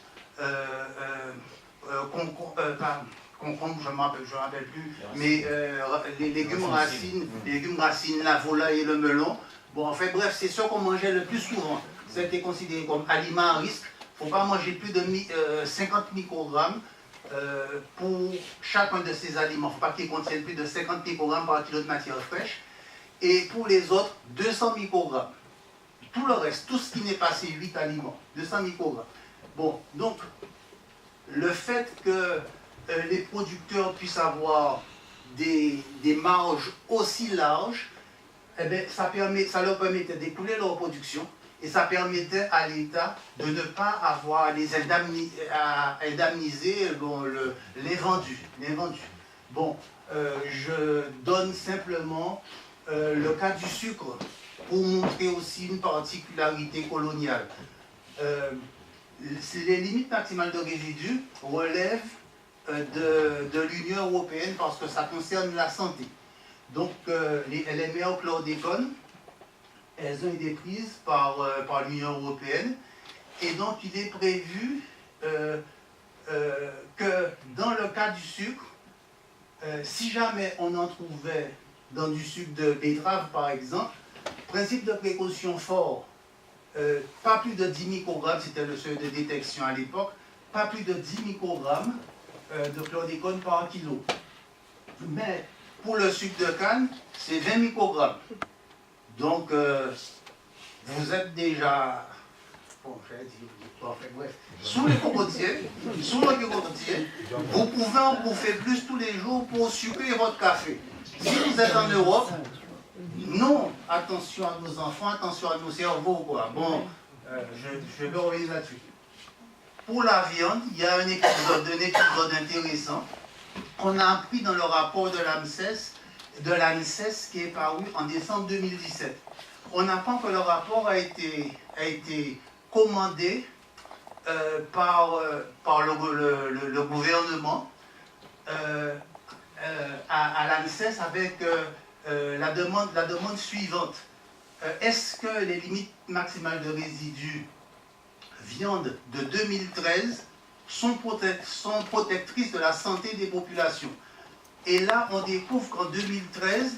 concombre, je ne me rappelle plus, mais les légumes racines, la volaille et le melon. Bon, en fait, bref, c'est ce qu'on mangeait le plus souvent. C'était considéré comme aliment à risque. Il ne faut pas manger plus de 50 microgrammes pour chacun de ces aliments. Il ne faut pas qu'ils contiennent plus de 50 microgrammes par kilo de matière fraîche. Et pour les autres, 200 microgrammes. Tout le reste, tout ce qui n'est pas ces 8 aliments, 200 microgrammes. Bon, donc, le fait que les producteurs puissent avoir des marges aussi larges, eh bien, ça leur permettait d'écouler leur production et ça permettait à l'État de ne pas avoir à les indemniser les vendus. Bon, je donne simplement le cas du sucre pour montrer aussi une particularité coloniale. Les limites maximales de résidus relèvent de l'Union européenne parce que ça concerne la santé. Donc les LMR au chlordécone, elles ont été prises par l'Union européenne et donc il est prévu que dans le cas du sucre, si jamais on en trouvait dans du sucre de betterave par exemple, principe de précaution fort, pas plus de 10 microgrammes, c'était le seuil de détection à l'époque, pas plus de 10 microgrammes de chlordécone par kilo. Mais pour le sucre de canne, c'est 20 microgrammes. Donc, vous êtes déjà, bon, bref, sous les cocotiers, vous pouvez en bouffer plus tous les jours pour sucrer votre café. Si vous êtes en Europe, non, attention à nos enfants, attention à nos cerveaux, quoi. Bon, je vais revenir là-dessus. Pour la viande, il y a un épisode intéressant qu'on a appris dans le rapport de l'ANSES qui est paru en décembre 2017. On apprend que le rapport a été commandé par le gouvernement à l'ANSES avec la demande suivante. Est-ce que les limites maximales de résidus viande de 2013 sont protectrices de la santé des populations? Et là, on découvre qu'en 2013,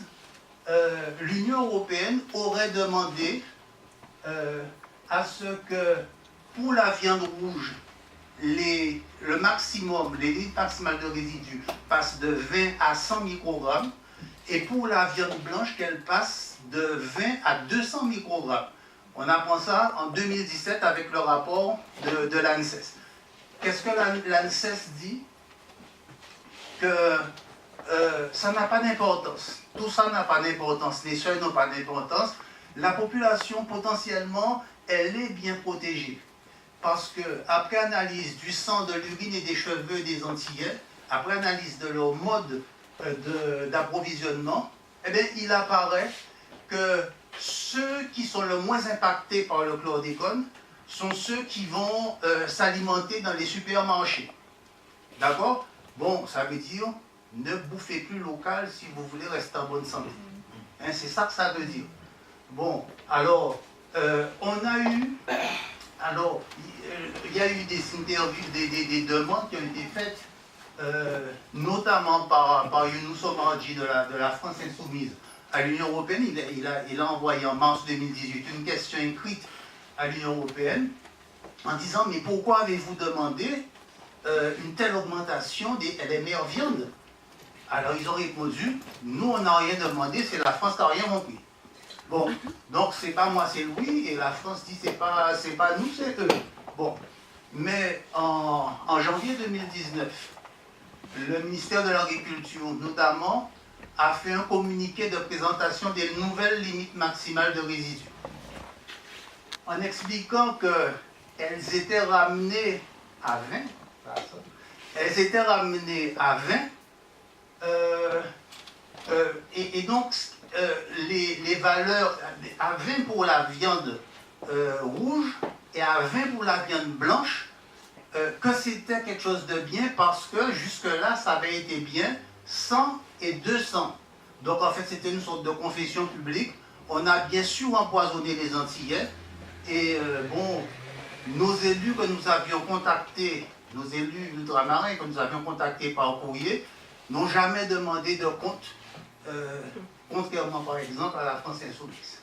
l'Union européenne aurait demandé à ce que pour la viande rouge, le maximum, les limites maximales de résidus passent de 20 à 100 microgrammes, et pour la viande blanche, qu'elle passe de 20 à 200 microgrammes. On apprend ça en 2017 avec le rapport de l'ANSES. Qu'est-ce que l'ANSES dit? Que ça n'a pas d'importance. Tout ça n'a pas d'importance. Les seuils n'ont pas d'importance. La population, potentiellement, elle est bien protégée. Parce que, après analyse du sang, de l'urine et des cheveux des Antillais, après analyse de leur mode d'approvisionnement, eh bien, il apparaît que ceux qui sont le moins impactés par le chlordécone sont ceux qui vont s'alimenter dans les supermarchés. D'accord? Bon, ça veut dire, ne bouffez plus local si vous voulez rester en bonne santé. Hein, c'est ça que ça veut dire. Bon, alors, on a eu... Alors, il y a eu des interviews, des demandes qui ont été faites, notamment par Younous Omarji de la France Insoumise, à l'Union européenne. Il a envoyé en mars 2018 une question écrite à l'Union européenne en disant « Mais pourquoi avez-vous demandé une telle augmentation des meilleures viandes ?» Alors ils ont répondu « Nous, on n'a rien demandé, c'est la France qui n'a rien compris. » Bon, donc c'est pas moi, c'est Louis, et la France dit c'est pas nous, c'est eux. Bon, mais en janvier 2019, le ministère de l'Agriculture, notamment, a fait un communiqué de présentation des nouvelles limites maximales de résidus, en expliquant qu'elles étaient ramenées à 20. Elles étaient ramenées à 20, et donc les valeurs à 20 pour la viande rouge et à 20 pour la viande blanche, que c'était quelque chose de bien parce que jusque-là, ça avait été bien 100 et 200. Donc en fait, c'était une sorte de confession publique. On a bien sûr empoisonné les Antillais et bon, nos élus que nous avions contactés, nos élus ultramarins que nous avions contactés par courrier, n'ont jamais demandé de compte, contrairement par exemple à la France insoumise.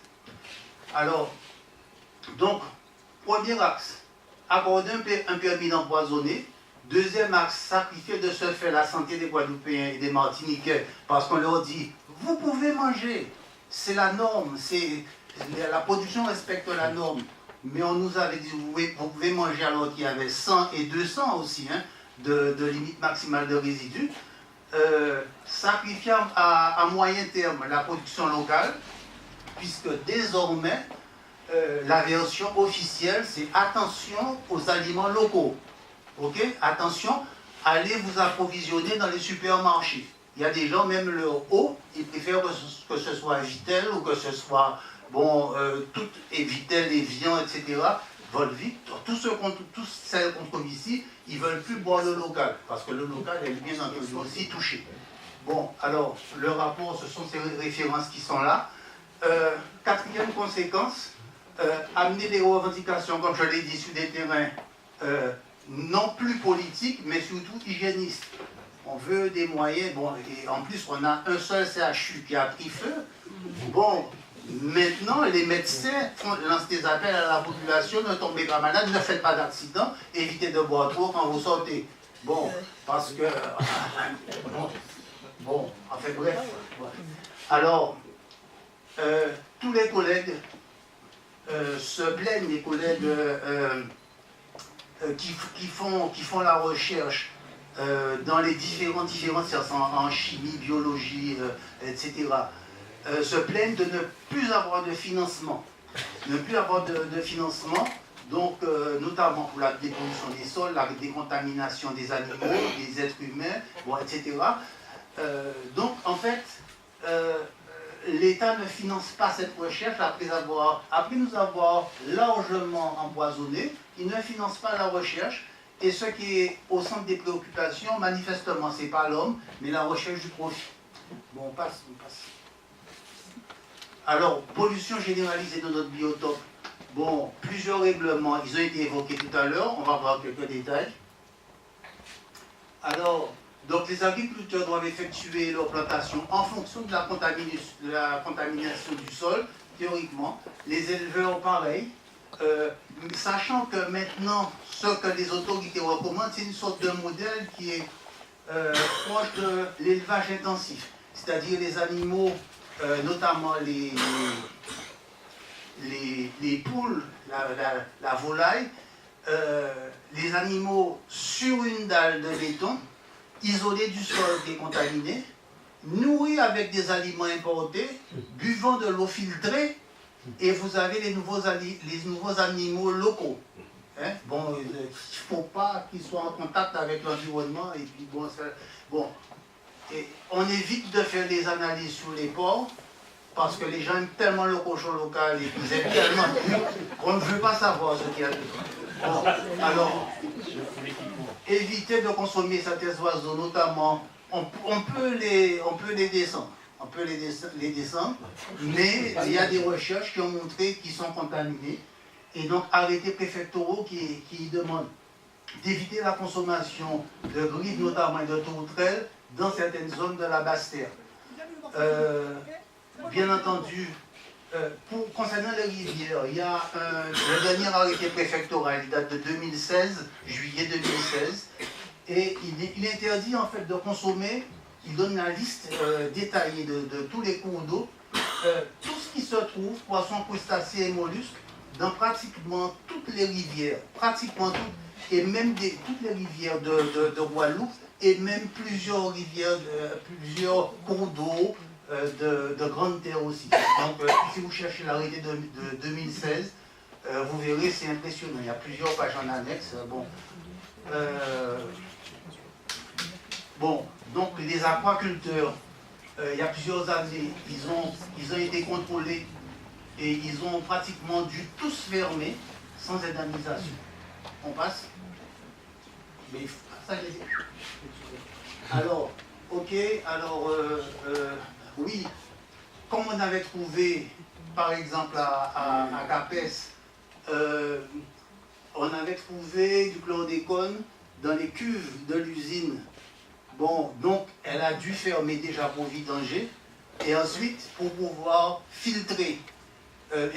Alors, donc, premier axe, accorder un permis d'empoisonner. Deuxième axe, sacrifier de ce fait la santé des Guadeloupéens et des Martiniquais, parce qu'on leur dit, vous pouvez manger, c'est la norme, la production respecte la norme, mais on nous avait dit, vous pouvez manger alors qu'il y avait 100 et 200 aussi, hein, de limite maximale de résidus. Sacrifiant à moyen terme la production locale, puisque désormais, la version officielle, c'est attention aux aliments locaux. Ok? Attention, allez vous approvisionner dans les supermarchés. Il y a des gens, même leur eau, ils préfèrent que ce soit Vitel ou que ce soit, bon, tout, et Vitel, Evian, etc. Volvic, tous celles qu'on trouve ici, ils ne veulent plus boire le local, parce que le local est bien entendu aussi touché. Bon, alors, le rapport, ce sont ces références qui sont là. Quatrième conséquence, amener des revendications, comme je l'ai dit, sur des terrains non plus politiques, mais surtout hygiénistes. On veut des moyens, bon, et en plus on a un seul CHU qui a pris feu. Bon, maintenant les médecins lancent des appels à la population, ne tombez pas malade, ne faites pas d'accident, évitez de boire trop quand vous sortez. Bon, parce que... bon, enfin bref. Alors, tous les collègues se plaignent, les collègues qui font la recherche dans les différentes sciences, en chimie, biologie, etc., se plaignent de ne plus avoir de financement. Ne plus avoir de financement, donc notamment pour la dépollution des sols, la décontamination des animaux, des êtres humains, bon, etc. Donc en fait, l'État ne finance pas cette recherche après nous avoir largement empoisonnés. Il ne finance pas la recherche. Et ce qui est au centre des préoccupations, manifestement, ce n'est pas l'homme, mais la recherche du profit. Bon, on passe. Alors, pollution généralisée de notre biotope. Bon, plusieurs règlements, ils ont été évoqués tout à l'heure, on va voir quelques détails. Alors, donc les agriculteurs doivent effectuer leur plantation en fonction de la contamination du sol, théoriquement. Les éleveurs, pareil. Sachant que maintenant, ce que les autorités recommandent, c'est une sorte de modèle qui est proche de l'élevage intensif. C'est-à-dire les animaux, notamment les poules, la volaille, les animaux sur une dalle de béton, isolés du sol décontaminé, nourris avec des aliments importés, buvant de l'eau filtrée, et vous avez les nouveaux animaux locaux. Hein? Bon, il ne faut pas qu'ils soient en contact avec l'environnement, et puis bon, et on évite de faire des analyses sur les porcs, parce que les gens aiment tellement le cochon local et qu'ils aiment tellement qu'on ne veut pas savoir ce qu'il y a dedans. Bon, alors, éviter de consommer certains oiseaux, notamment, on peut les descendre. On peut les descendre, mais il y a des recherches qui ont montré qu'ils sont contaminés. Et donc, arrêtés préfectoraux qui demandent d'éviter la consommation de grives, notamment et de tourterelles, dans certaines zones de la basse-terre. bien entendu, concernant les rivières, il y a le dernier arrêté préfectoral, il date de 2016, juillet 2016, et il interdit en fait de consommer, il donne la liste détaillée de tous les cours d'eau, tout ce qui se trouve, poissons, crustacés et mollusques, dans pratiquement toutes les rivières, pratiquement toutes, et même toutes les rivières de Guadeloupe, et même plusieurs rivières, plusieurs cours d'eau de grande terre aussi. Donc, si vous cherchez l'arrêté de 2016, vous verrez, c'est impressionnant. Il y a plusieurs pages en annexe. Bon, donc les aquaculteurs, il y a plusieurs années, ils ont été contrôlés et ils ont pratiquement dû tous fermer sans indemnisation. On passe. Mais ça, alors, ok, alors, oui, comme on avait trouvé, par exemple, à Capes, on avait trouvé du chlordécone dans les cuves de l'usine. Bon, donc, elle a dû fermer déjà pour vidanger, et ensuite, pour pouvoir filtrer,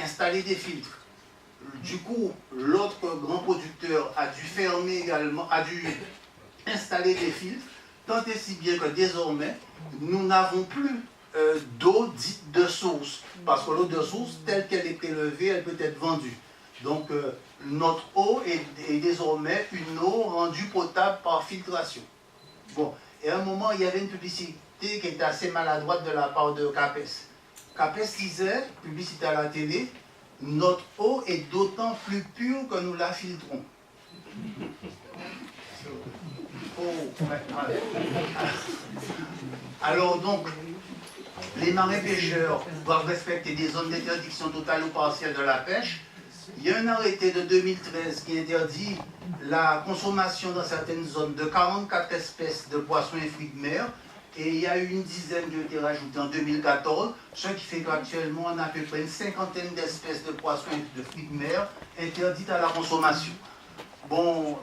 installer des filtres. Du coup, l'autre grand producteur a dû fermer également, a dû installer des filtres, tant et si bien que désormais, nous n'avons plus d'eau dite de source, parce que l'eau de source, telle qu'elle est prélevée, elle peut être vendue. Donc, notre eau est désormais une eau rendue potable par filtration. Bon, et à un moment, il y avait une publicité qui était assez maladroite de la part de Capes. Capes disait, publicité à la télé, notre eau est d'autant plus pure que nous la filtrons. Alors donc, les marins pêcheurs doivent respecter des zones d'interdiction totale ou partielle de la pêche. Il y a un arrêté de 2013 qui interdit la consommation dans certaines zones de 44 espèces de poissons et fruits de mer. Et il y a eu une dizaine qui ont été rajoutées en 2014, ce qui fait qu'actuellement on a à peu près une cinquantaine d'espèces de poissons et de fruits de mer interdites à la consommation. Bon,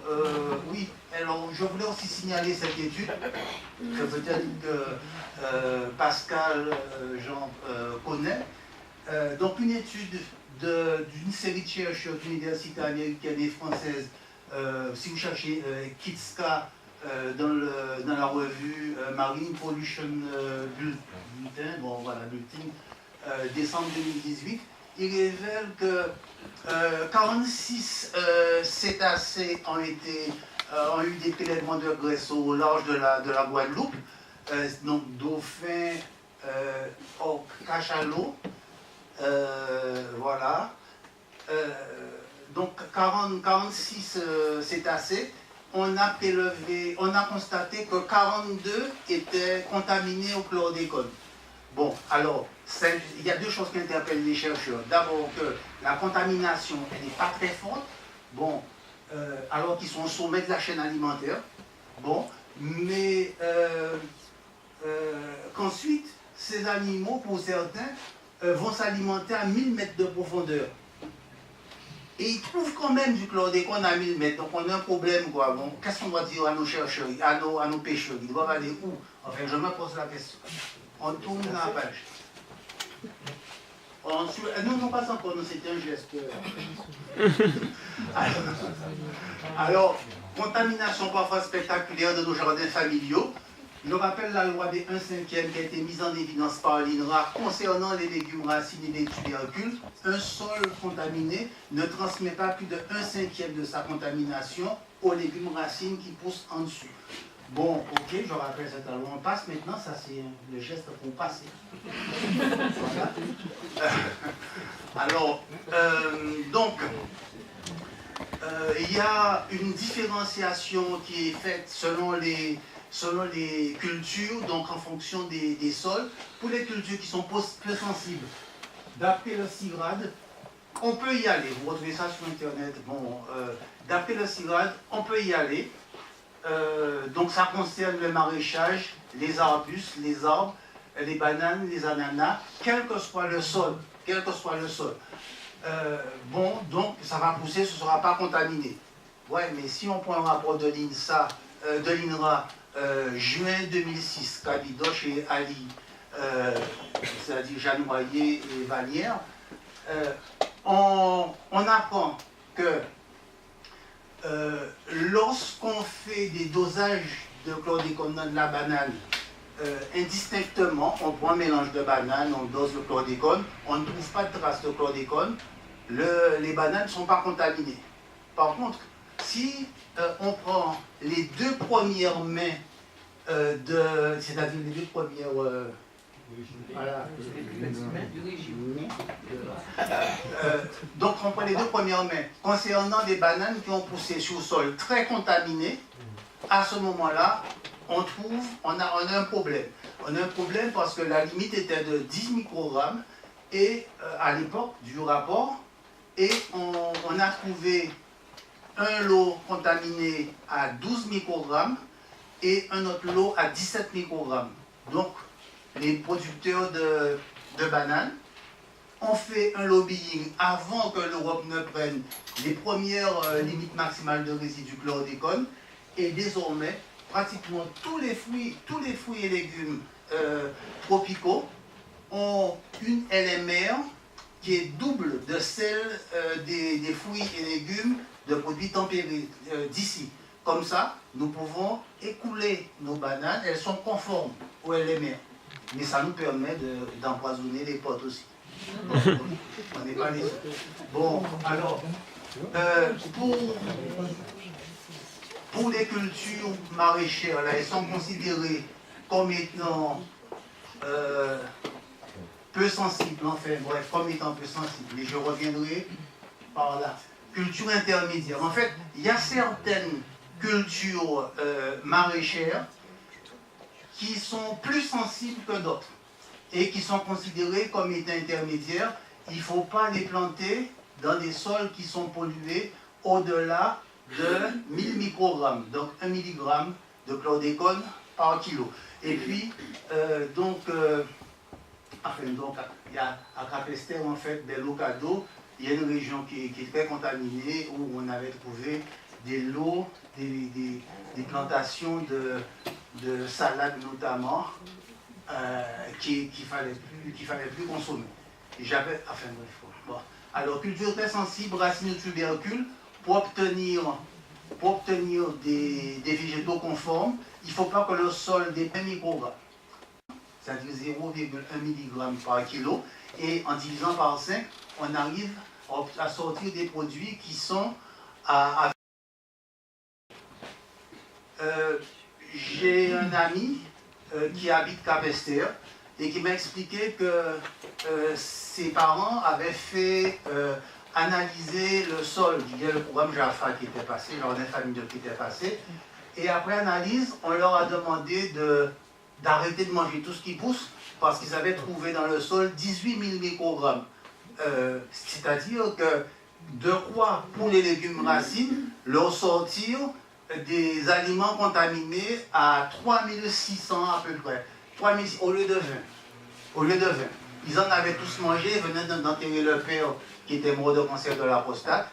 oui, alors je voulais aussi signaler cette étude, que peut-être que Pascal Jean connaît. Donc une étude d'une série de chercheurs d'universités américaines et françaises, si vous cherchez Kitska dans la revue Marine Pollution Bulletin, bon voilà, Bulletin, décembre 2018, il révèle que 46 cétacés ont eu des prélèvements de graisse au large de la Guadeloupe, donc dauphins, orques, cachalots, voilà. Donc 46 cétacés, on a constaté que 42 étaient contaminés au chlordécone. Bon, alors, il y a deux choses qui interpellent les chercheurs. D'abord que la contamination, elle n'est pas très forte, bon, alors qu'ils sont au sommet de la chaîne alimentaire, bon, mais qu'ensuite, ces animaux, pour certains, vont s'alimenter à 1000 mètres de profondeur. Et ils trouvent quand même du chlordécone à 1000 mètres. Donc on a un problème, quoi. Bon, qu'est-ce qu'on doit dire à nos chercheurs, à nos pêcheurs? Ils doivent aller où? Enfin, je me pose la question. On tourne la page. Non, pas encore, non, c'était un geste. Alors, contamination parfois spectaculaire de nos jardins familiaux. Je rappelle la loi des 1/5 qui a été mise en évidence par l'INRA concernant les légumes racines et les tubercules. Un sol contaminé ne transmet pas plus de 1/5 de sa contamination aux légumes racines qui poussent en dessous. Bon, ok, je rappelle cette loi. On passe maintenant, ça c'est le geste pour passer. Voilà. Alors, donc, il y a une différenciation qui est faite selon les cultures, donc en fonction des sols. Pour les cultures qui sont peu sensibles, d'après le CIRAD, on peut y aller. Vous retrouvez ça sur Internet. Bon, d'après le CIRAD, on peut y aller. Donc ça concerne le maraîchage, les arbustes, les arbres, les bananes, les ananas, quel que soit le sol. Quel que soit le sol. Bon, donc ça va pousser, ce ne sera pas contaminé. Ouais, mais si on prend un rapport de l'INRA, juin 2006, Kabidosh et Ali, c'est-à-dire Janoyer et Vallière, on apprend que lorsqu'on fait des dosages de chlordécone dans de la banane, indistinctement, on prend un mélange de bananes, on dose le chlordécone, on ne trouve pas de traces de chlordécone, les bananes ne sont pas contaminées. Par contre, si on prend les 2 premières mains c'est-à-dire les 2 premières voilà, donc on prend les 2 premières mains concernant des bananes qui ont poussé sur le sol très contaminé, à ce moment-là, on a un problème. On a un problème parce que la limite était de 10 microgrammes et à l'époque du rapport, et on a trouvé un lot contaminé à 12 microgrammes et un autre lot à 17 microgrammes. Donc, les producteurs de bananes ont fait un lobbying avant que l'Europe ne prenne les premières limites maximales de résidus chlordécone, et désormais, pratiquement tous les fruits et légumes tropicaux ont une LMR qui est double de celle des fruits et légumes de produits tempérés d'ici. Comme ça, nous pouvons écouler nos bananes, elles sont conformes au LMR. Mais ça nous permet d'empoisonner les potes aussi. On n'est pas les seuls. Bon, alors, pour les cultures maraîchères, là, elles sont considérées comme étant peu sensibles, enfin bref, comme étant peu sensibles. Mais je reviendrai par là. Culture intermédiaire. En fait, il y a certaines cultures maraîchères qui sont plus sensibles que d'autres et qui sont considérées comme étant intermédiaires. Il ne faut pas les planter dans des sols qui sont pollués au-delà de 1000 microgrammes, donc 1 milligramme de chlordécone par kilo. Et puis, il y a à Capesterre, en fait, des Locado, il y a une région qui est très contaminée où on avait trouvé des lots, des plantations de salade notamment, qu'il ne fallait plus consommer. Bon. Alors, culture très sensible, racines ou tubercules, pour obtenir des végétaux conformes, il ne faut pas que le sol dépasse 1 microgramme, c'est-à-dire 0,1 mg par kilo, et en divisant par 5, on arrive à sortir des produits qui sont à j'ai un ami qui habite Capesterre et qui m'a expliqué que ses parents avaient fait analyser le sol. Il y a le programme Jaffa qui était passé, le jardin familial qui était passé, et après analyse, on leur a demandé d'arrêter de manger tout ce qui pousse parce qu'ils avaient trouvé dans le sol 18 000 microgrammes. C'est-à-dire que de quoi, pour les légumes racines, leur sortir des aliments contaminés à 3600 à peu près, 3600 au lieu de 20. Au lieu de 20. Ils en avaient tous mangé, ils venaient d'enterrer le père qui était mort de cancer de la prostate,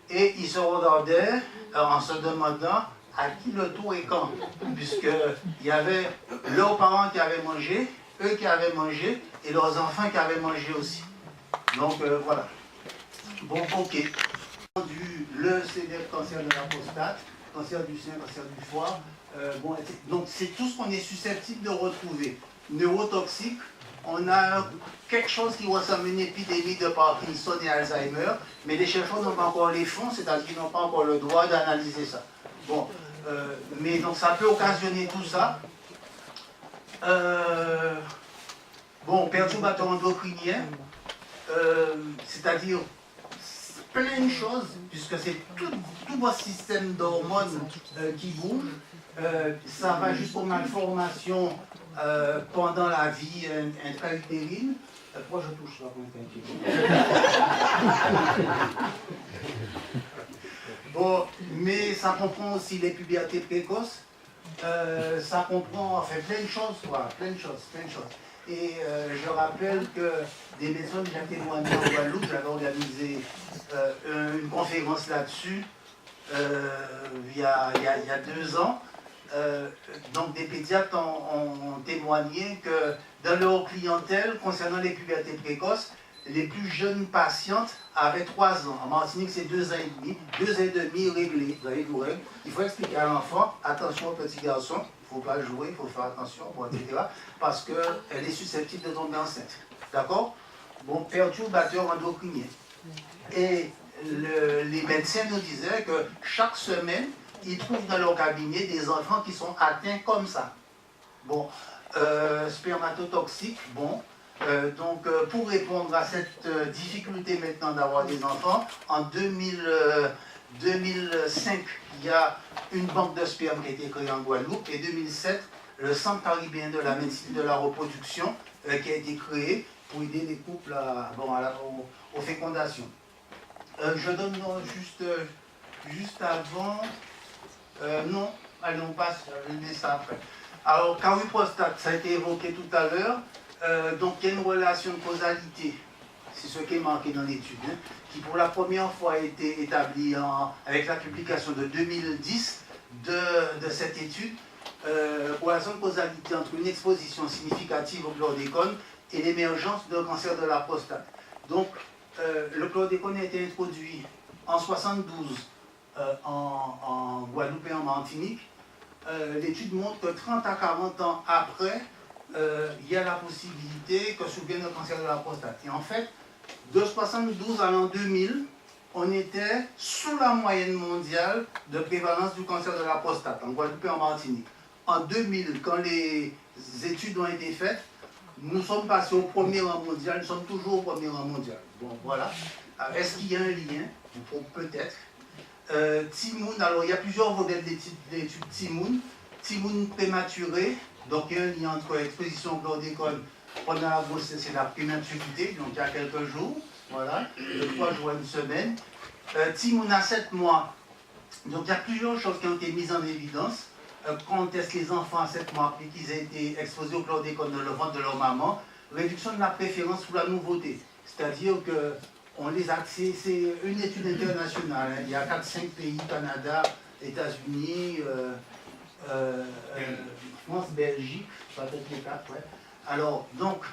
et ils se regardaient en se demandant à qui le tour et quand, puisqu'il y avait leurs parents qui avaient mangé, eux qui avaient mangé, et leurs enfants qui avaient mangé aussi. Donc voilà. Bon, ok. Le célèbre cancer de la prostate, cancer du sein, cancer du foie. Donc c'est tout ce qu'on est susceptible de retrouver. Neurotoxique, on a quelque chose qui ressemble à une épidémie de Parkinson et Alzheimer, mais les chercheurs n'ont pas encore les fonds, c'est-à-dire qu'ils n'ont pas encore le droit d'analyser ça. Bon, mais donc ça peut occasionner tout ça. Bon, perturbateurs endocriniens, c'est-à-dire plein de choses, puisque c'est tout votre système d'hormones qui bouge. Ça va jusqu'aux malformations pendant la vie intra-utérine. Pourquoi je touche là pour bon, mais ça comprend aussi les pubertés précoces. Ça comprend enfin plein de choses, quoi, plein de choses. Et je rappelle que des maisons déjà témoignées en Guadeloupe, j'avais organisé une conférence là-dessus il y a 2 ans. donc des pédiatres ont témoigné que dans leur clientèle, concernant les pubertés précoces, les plus jeunes patientes avaient 3 ans. En Martinique, c'est 2 ans et demi. 2 ans et demi réglés. Vous avez vos règles. Il faut expliquer à l'enfant, attention petit garçon, il ne faut pas jouer, il faut faire attention, bon, etc. Parce qu'elle est susceptible de tomber enceinte. D'accord? Bon, perturbateur endocrinien. Et les médecins nous disaient que chaque semaine, ils trouvent dans leur cabinet des enfants qui sont atteints comme ça. Bon, spermatotoxique, bon. Donc, pour répondre à cette difficulté maintenant d'avoir des enfants, en 2005, il y a une banque de sperme qui a été créée en Guadeloupe, et 2007, le Centre caribéen de la médecine de la reproduction qui a été créé pour aider les couples aux fécondations. Je donne juste avant... non, allez, on passe, je vais ça après. Alors, prostate, ça a été évoqué tout à l'heure. Donc, il y a une relation de causalité, c'est ce qui est marqué dans l'étude, hein, qui pour la première fois a été établie avec la publication de 2010 de cette étude. Relation de causalité entre une exposition significative au chlordécone et l'émergence d'un cancer de la prostate. Donc, le chlordécone a été introduit en 1972 en Guadeloupe et en Martinique. L'étude montre que 30 à 40 ans après, il y a la possibilité que survienne le cancer de la prostate. Et en fait, de 1972 à l'an 2000, on était sous la moyenne mondiale de prévalence du cancer de la prostate, en Guadeloupe et en Martinique. En 2000, quand les études ont été faites, nous sommes passés au premier rang mondial, nous sommes toujours au premier rang mondial. Bon, voilà. Est-ce qu'il y a un lien? Peut-être. Timoun, alors il y a plusieurs modèles d'études Timoun. Timoun prématuré, donc il y a un lien entre exposition au chlordécone pendant la grossesse et la prématurité, donc il y a quelques jours, voilà, de 3 jours à une semaine. Timoun à 7 mois, donc il y a plusieurs choses qui ont été mises en évidence. Quand on teste les enfants à 7 mois après qu'ils aient été exposés au chlordécone dans le ventre de leur maman, réduction de la préférence pour la nouveauté. C'est-à-dire que c'est une étude internationale, hein. Il y a 4-5 pays, Canada, États-Unis, France, Belgique, peut-être les 4, ouais. Alors, donc,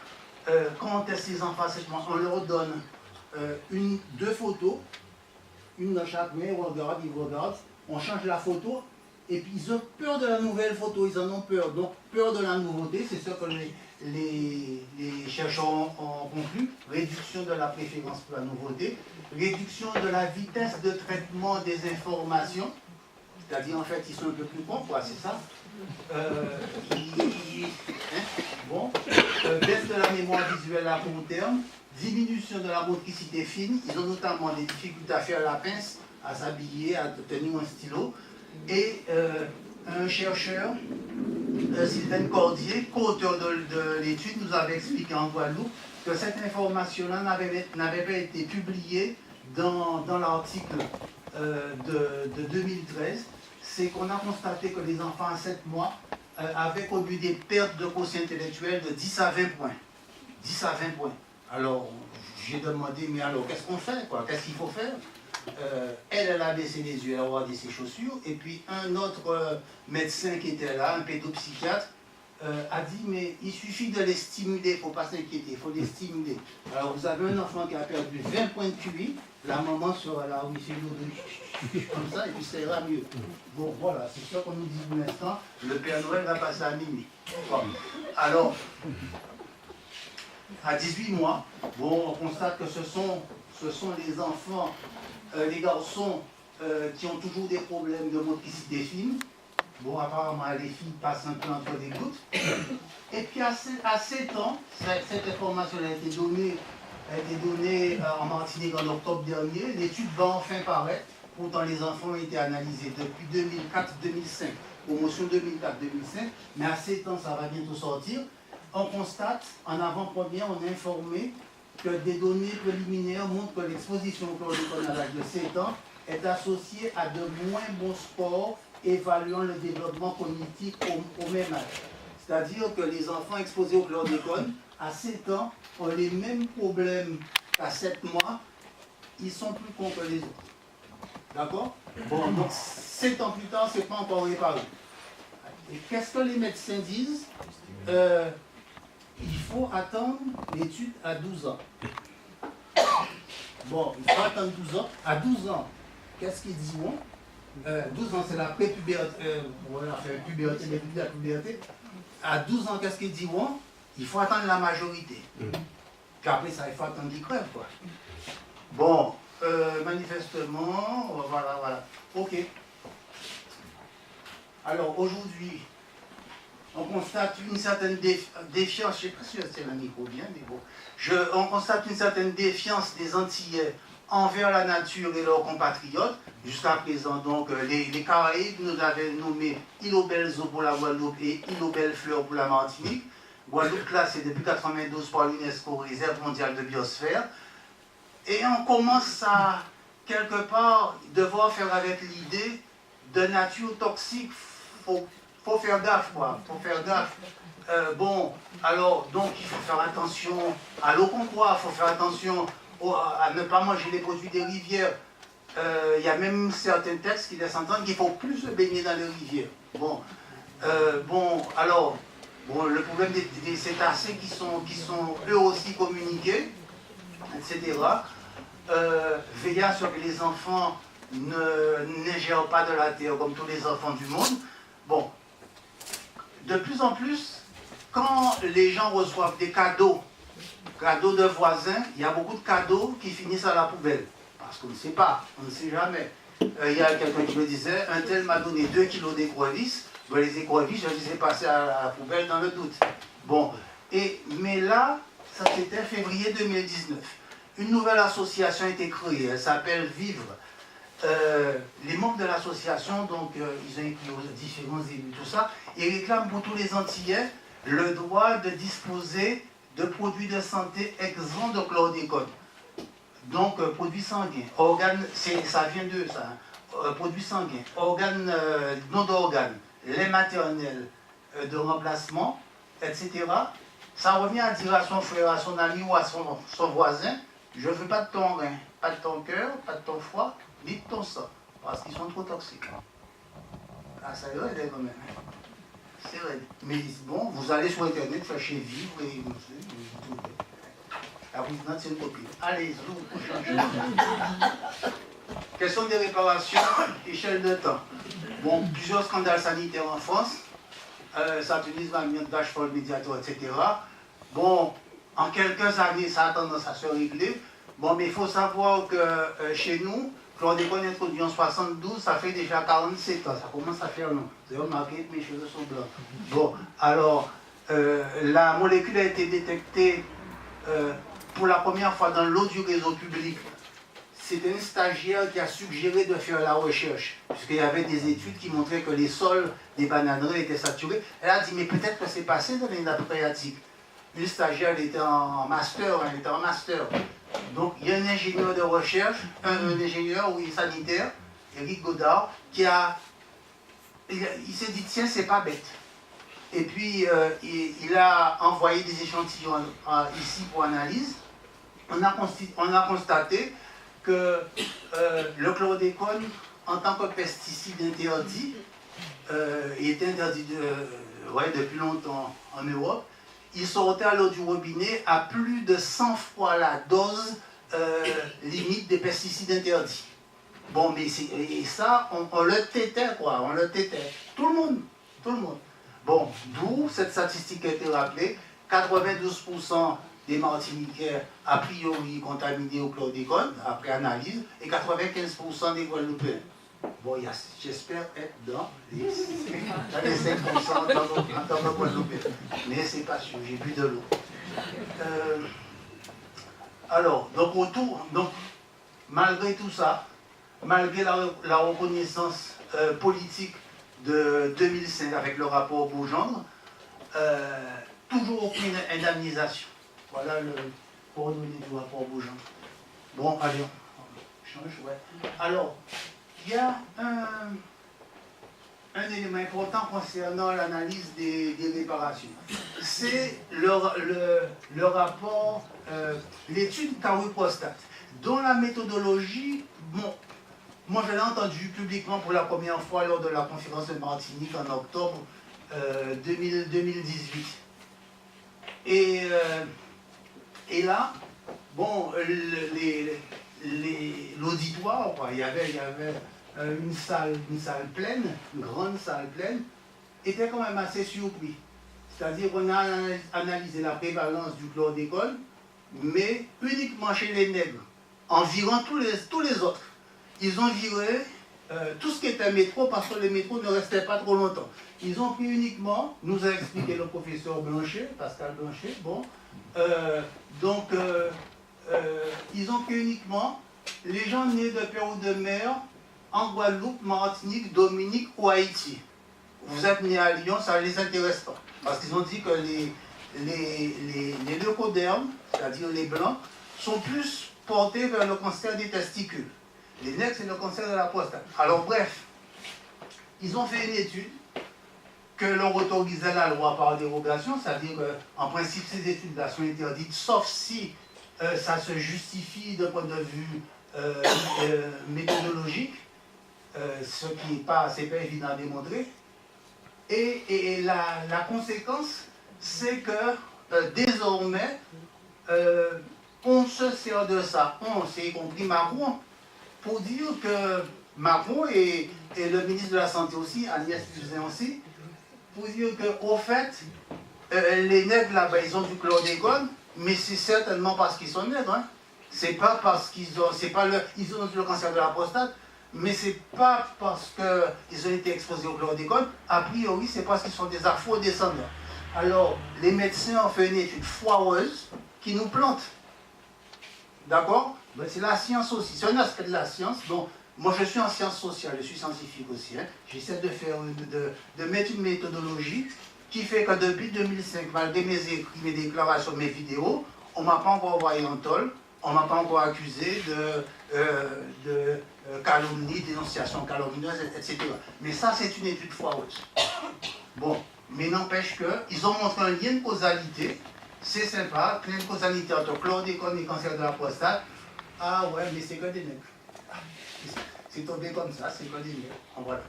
quand on teste les enfants à 7 mois, on leur donne 2 photos, une dans chaque main, ils regardent, on change la photo, et puis ils ont peur de la nouvelle photo, ils en ont peur. Donc, peur de la nouveauté, c'est ce que les chercheurs ont conclu, réduction de la préférence pour la nouveauté, réduction de la vitesse de traitement des informations, c'est-à-dire en fait ils sont un peu plus cons, quoi, c'est ça. Baisse de la mémoire visuelle à court terme, diminution de la motricité fine, ils ont notamment des difficultés à faire la pince, à s'habiller, à tenir un stylo, et un chercheur, Sylvain Cordier, co-auteur de l'étude, nous avait expliqué en Guadeloupe que cette information-là n'avait pas été publiée dans l'article de 2013. C'est qu'on a constaté que les enfants à 7 mois avaient connu des pertes de quotient intellectuel de 10 à 20 points. 10 à 20 points. Alors, j'ai demandé, mais alors, qu'est-ce qu'on fait, quoi? Qu'est-ce qu'il faut faire? Elle a baissé les yeux, elle a regardé ses chaussures, et puis un autre médecin qui était là, un pédopsychiatre, a dit, mais il suffit de les stimuler, il ne faut pas s'inquiéter, il faut les stimuler. Alors vous avez un enfant qui a perdu 20 points de QI, la maman sera là, oui, c'est lourd, comme ça, et puis ça ira mieux. Bon, voilà, c'est sûr qu'on nous dit pour l'instant, le Père Noël va passer à minuit. Bon. Alors, à 18 mois, bon, on constate que ce sont les enfants, les garçons qui ont toujours des problèmes de motricité fine. Bon, apparemment, les filles passent un peu entre les gouttes. Et puis, à 7 ans, cette information a été donnée en Martinique en octobre dernier. L'étude va enfin paraître. Pourtant, les enfants ont été analysés depuis 2004-2005, promotion 2004-2005. Mais à 7 ans, ça va bientôt sortir. On constate, en avant-première, on est informé que des données préliminaires montrent que l'exposition au chlordécone à l'âge de 7 ans est associée à de moins bons scores évaluant le développement cognitif au même âge. C'est-à-dire que les enfants exposés au chlordécone à 7 ans ont les mêmes problèmes qu'à 7 mois, ils sont plus cons que les autres. D'accord? Bon, donc 7 ans plus tard, ce n'est pas encore réparé. Et qu'est-ce que les médecins disent? Il faut attendre l'étude à 12 ans. Bon, il faut attendre 12 ans. À 12 ans, qu'est-ce qu'ils diront? 12 ans, c'est la pré-puberté, voilà, puberté, début de la puberté. À 12 ans, qu'est-ce qu'ils diront? Il faut attendre la majorité. Puis après ça, il faut attendre qu'ils crèvent, quoi. Bon, manifestement, voilà. Ok. Alors, aujourd'hui, on constate une certaine défiance, je ne sais pas si c'est la micro bien, mais bon. On constate une certaine défiance des Antillais envers la nature et leurs compatriotes. Jusqu'à présent, donc, les Caraïbes nous avaient nommé île aux belles eaux pour la Guadeloupe et île aux belles fleurs pour la Martinique. Guadeloupe classée depuis 1992 par l'UNESCO, réserve mondiale de biosphère. Et on commence à, quelque part, devoir faire avec l'idée de nature toxique. Faut faire gaffe, quoi. Faut faire gaffe. Bon, alors, donc, il faut faire attention à l'eau qu'on boit, il faut faire attention à ne pas manger les produits des rivières. Il y a même certains textes qui laissent entendre qu'il faut plus se baigner dans les rivières. Bon, alors, le problème des cétacés qui sont eux aussi communiqués, etc. Veiller à ce que les enfants n'ingèrent pas de la terre comme tous les enfants du monde. Bon, de plus en plus, quand les gens reçoivent des cadeaux de voisins, il y a beaucoup de cadeaux qui finissent à la poubelle. Parce qu'on ne sait pas, on ne sait jamais. Il y a quelqu'un qui me disait, un tel m'a donné 2 kilos d'écrevisses. Ben, les écrevisses, je les ai passées à la poubelle dans le doute. Bon, mais là, ça c'était février 2019. Une nouvelle association a été créée, elle s'appelle Vivre. Les membres de l'association, donc ils ont écrit aux différents élus, tout ça, ils réclament pour tous les Antillais le droit de disposer de produits de santé exempts de chlordécone. Donc, produits sanguins, organes, ça vient d'eux, ça, hein, produits sanguins, organes, non d'organes, lait maternel de remplacement, etc. Ça revient à dire à son frère, à son ami ou à son voisin, je ne veux pas de ton rein, pas de ton cœur, pas de ton foie, ni de ton sang, parce qu'ils sont trop toxiques. Ah, ça est raide quand même. C'est raide. Mais bon, vous allez sur Internet, chercher Vivre et vous trouvez. La présidente, c'est une copine. Allez, vous changez. Question des réparations, échelle de temps. Bon, plusieurs scandales sanitaires en France, saturisme, amiante, vache folle, médiator, etc. Bon, en quelques années, ça a tendance à se régler. Bon, mais il faut savoir que chez nous, chlordécone introduit en 72, ça fait déjà 47 ans. Ça commence à faire long. Vous avez remarqué que mes cheveux sont blancs. Bon, alors, la molécule a été détectée pour la première fois dans l'eau du réseau public. C'était une stagiaire qui a suggéré de faire la recherche, puisqu'il y avait des études qui montraient que les sols des bananeraies étaient saturés. Elle a dit, mais peut-être que c'est passé dans les nappes phréatiques. Une stagiaire, elle était en master, Donc, il y a un ingénieur de recherche, un ingénieur, oui, sanitaire, Éric Godard, il s'est dit, tiens, c'est pas bête. Et puis, il a envoyé des échantillons ici pour analyse. On a constaté que le chlordécone, en tant que pesticide interdit, il était interdit depuis longtemps en Europe, il sortait à l'eau du robinet à plus de 100 fois la dose limite des pesticides interdits. Bon, mais et ça, on le tétait, quoi, on le tétait. Tout le monde. Bon, d'où cette statistique a été rappelée, 92% des Martiniquais a priori contaminés au chlordécone, après analyse, et 95% des Guadeloupéens. Bon, j'espère être dans les 5% en tant que Guadeloupéen. Mais c'est pas sûr, j'ai bu de l'eau. Alors, donc, malgré tout ça, malgré la reconnaissance politique de 2005 avec le rapport Beaugendre, toujours aucune indemnisation. Voilà le coordonné du rapport Beaugendre. Bon, allez, on change, ouais. Alors, il y a un élément important concernant l'analyse des réparations. C'est le rapport, l'étude Kawi-Prostate, dont la méthodologie, bon, moi je l'ai entendu publiquement pour la première fois lors de la conférence de Martinique en octobre 2018. Et là, bon, l'auditoire, il y avait une salle pleine, une grande salle pleine, était quand même assez surpris. C'est-à-dire qu'on a analysé la prévalence du chlordécone, mais uniquement chez les nègres. En virant tous les autres. Ils ont viré tout ce qui était métro parce que les métros ne restaient pas trop longtemps. Ils ont pris uniquement, nous a expliqué le professeur Blanchet, Pascal Blanchet, bon, ils ont pris uniquement les gens nés de père ou de mère en Guadeloupe, Martinique, Dominique ou Haïti. Vous êtes nés à Lyon, ça ne les intéresse pas. Parce qu'ils ont dit que les leucodermes, c'est-à-dire les blancs, sont plus portés vers le cancer des testicules. Les nègres, c'est le cancer de la prostate. Alors bref, ils ont fait une étude que leur autorisait la loi par dérogation, c'est-à-dire qu'en principe, ces études-là sont interdites, sauf si ça se justifie d'un point de vue méthodologique, ce qui n'est pas évident à démontrer. Et la conséquence, c'est que désormais, on se sert de ça, on s'est compris Macron, pour dire que Macron et le ministre de la Santé aussi, Agnès Buzyn aussi, pour dire qu'au fait, les nègres là-bas, ils ont du chlordécone, mais c'est certainement parce qu'ils sont nègres. Hein. C'est pas parce qu'ils ont, ils ont le cancer de la prostate, mais c'est pas parce qu'ils ont été exposés au chlordécone, a priori c'est parce qu'ils sont des afro-descendants. Alors, les médecins ont fait une étude foireuse qui nous plante. D'accord? Ben, c'est la science aussi, c'est un aspect de la science. Donc, moi je suis en sciences sociales, je suis scientifique aussi. Hein. J'essaie de mettre une méthodologie qui fait que depuis 2005, malgré mes écrits, mes déclarations, mes vidéos, on ne m'a pas encore envoyé en tôle, on ne m'a pas encore accusé de calomnie, dénonciation calomnieuse, etc. Mais ça, c'est une étude foireuse. Bon, mais n'empêche qu'ils ont montré un lien de causalité. C'est sympa, lien de causalité entre chlordécone et cancer de la prostate. Ah ouais, mais c'est que des nègres. C'est tombé comme ça, c'est que des nègres. Voilà.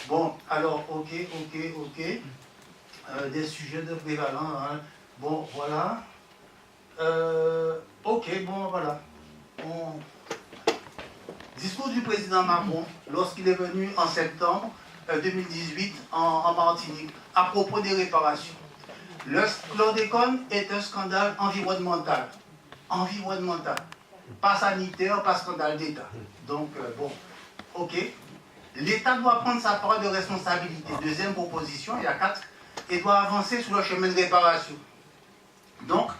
Bon, alors, ok. Des sujets de prévalence. Hein. Bon, voilà. Ok, bon, voilà. Discours du président Macron lorsqu'il est venu en septembre 2018 en Martinique à propos des réparations. Le chlordécone est un scandale environnemental. Environnemental. Pas sanitaire, pas scandale d'État. Donc, bon, ok. L'État doit prendre sa part de responsabilité. Deuxième proposition, il y a 4. Et doit avancer sur le chemin de réparation. Donc,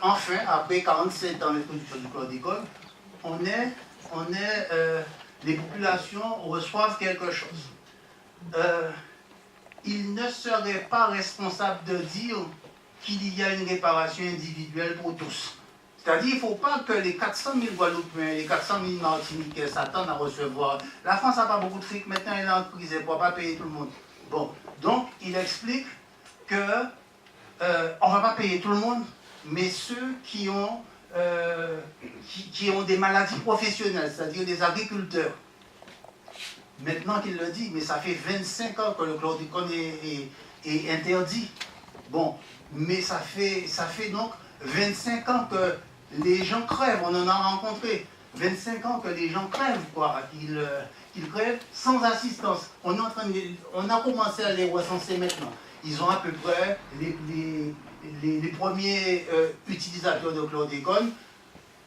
enfin, après 47 ans d'introduction du chlordécone, les populations reçoivent quelque chose. Il ne serait pas responsable de dire qu'il y a une réparation individuelle pour tous. C'est-à-dire qu'il ne faut pas que les 400 000 Guadeloupéens, les 400 000 Martiniquais s'attendent à recevoir. La France n'a pas beaucoup de fric, maintenant elle est en crise, elle ne pourra pas payer tout le monde. Bon, donc il explique que on ne va pas payer tout le monde, mais ceux qui ont des maladies professionnelles, c'est-à-dire des agriculteurs. Maintenant qu'il le dit, mais ça fait 25 ans que le chlordécone est interdit. Bon, mais ça fait donc 25 ans que les gens crèvent, on en a rencontré. 25 ans que les gens crèvent, quoi. Ils crèvent sans assistance. On a commencé à les recenser maintenant. Ils ont à peu près les premiers utilisateurs de chlordécone,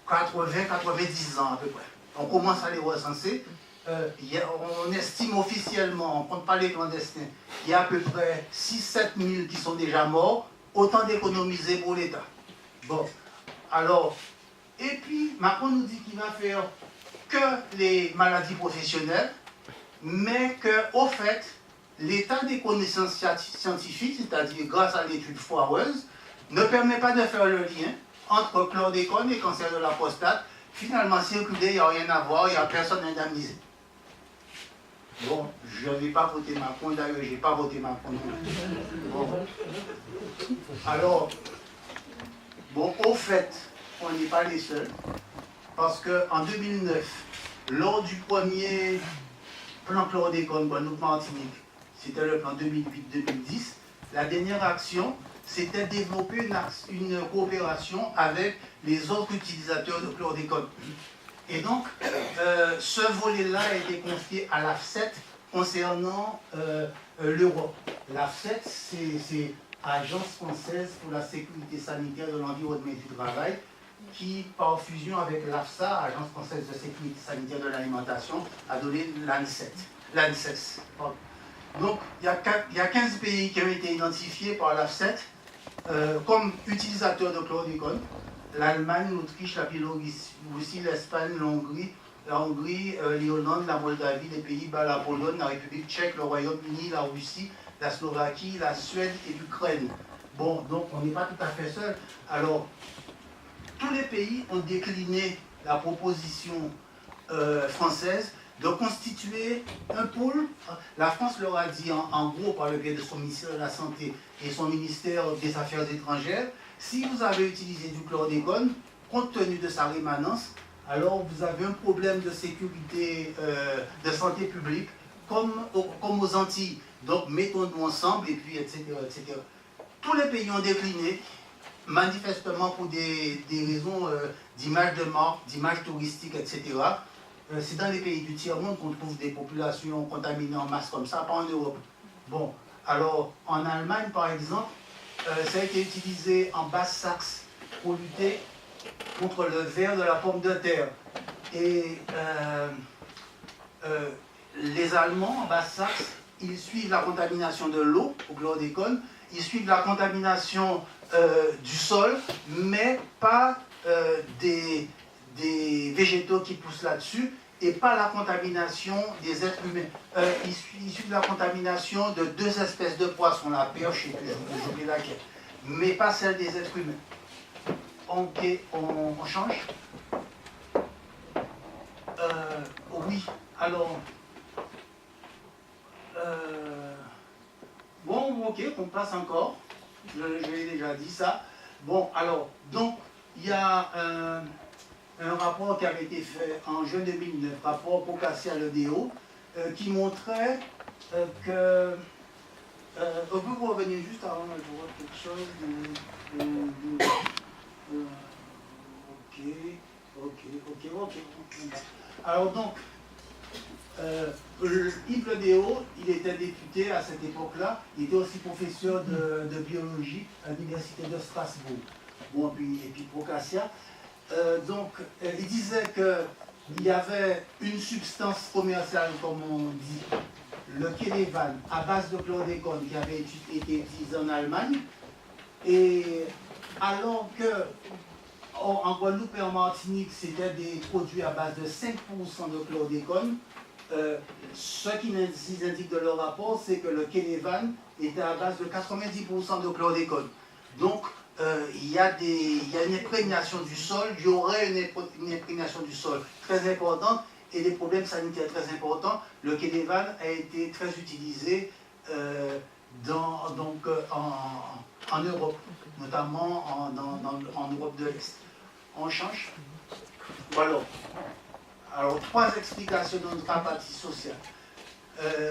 80-90 ans à peu près. On commence à les recenser. On estime officiellement, on ne compte pas les clandestins, il y a à peu près 6-7 000 qui sont déjà morts, autant d'économiser pour l'État. Bon, alors, et puis Macron nous dit qu'il va faire que les maladies professionnelles, mais qu'au fait, l'état des connaissances scientifiques, c'est-à-dire grâce à l'étude foireuse, ne permet pas de faire le lien entre chlordécone et cancer de la prostate. Finalement, circuler, il n'y a rien à voir, il n'y a personne indemnisé. Bon, je ne vais pas voter Macron, d'ailleurs, je n'ai pas voté Macron. Bon. Alors, bon, au fait, on n'est pas les seuls, parce qu'en 2009, lors du premier plan chlordécone Guadeloupe-Martinique, c'était le plan 2008-2010. La dernière action, c'était développer une coopération avec les autres utilisateurs de chlordécone. Et donc, ce volet-là a été confié à l'AFSET concernant l'Europe. L'AFSET, c'est Agence française pour la sécurité sanitaire de l'environnement et du travail, qui, par fusion avec l'AFSA, Agence française de sécurité sanitaire de l'alimentation, a donné l'ANSES. Donc, il y a 15 pays qui ont été identifiés par l'AFSET comme utilisateurs de chlordécone. L'Allemagne, l'Autriche, la Biélorussie, l'Espagne, la Hongrie, l'Irlande, la Moldavie, les Pays-Bas, la Pologne, la République tchèque, le Royaume-Uni, la Russie, la Slovaquie, la Suède et l'Ukraine. Bon, donc on n'est pas tout à fait seul. Alors, tous les pays ont décliné la proposition française de constituer un pôle. La France leur a dit, en gros, par le biais de son ministère de la Santé et son ministère des Affaires étrangères, si vous avez utilisé du chlordécone, compte tenu de sa rémanence, alors vous avez un problème de sécurité, de santé publique, comme aux Antilles. Donc mettons-nous ensemble, et puis, etc., etc. Tous les pays ont décliné, manifestement pour des raisons d'image de marque, d'image touristique, etc. C'est dans les pays du tiers-monde qu'on trouve des populations contaminées en masse comme ça, pas en Europe. Bon, alors en Allemagne, par exemple, ça a été utilisé en Basse-Saxe pour lutter contre le ver de la pomme de terre. Et les Allemands, en Basse-Saxe, ils suivent la contamination de l'eau au chlordécone, ils suivent la contamination du sol, mais pas des végétaux qui poussent là-dessus, et pas la contamination des êtres humains. Ils suivent la contamination de 2 espèces de poissons, la perche et puis j'oublie laquelle, mais pas celle des êtres humains. Ok, on change. Oui, alors... bon, ok, on passe encore. Je l'ai déjà dit ça. Bon, alors, donc, il y a un rapport qui avait été fait en juin 2009, rapport Procaccia l'EDO, qui montrait que... vous revenir juste avant, je vois quelque chose. Ok. Alors donc, Yves Ledéo, il était député à cette époque-là, il était aussi professeur de biologie à l'université de Strasbourg. Bon, et puis Procaccia. Donc, il disait qu'il y avait une substance commerciale, comme on dit, le Kélévan, à base de chlordécone, qui avait été utilisé en Allemagne. Et alors que en Guadeloupe et en Martinique, c'était des produits à base de 5% de chlordécone, ce qu'ils indiquent de leur rapport, c'est que le Kélévan était à base de 90% de chlordécone. Donc, il y a une imprégnation du sol, il y aurait une imprégnation du sol très importante et des problèmes sanitaires très importants. Le Kélévan a été très utilisé en Europe, notamment en Europe de l'Est. On change. Voilà. Alors, 3 explications de notre apathie sociale.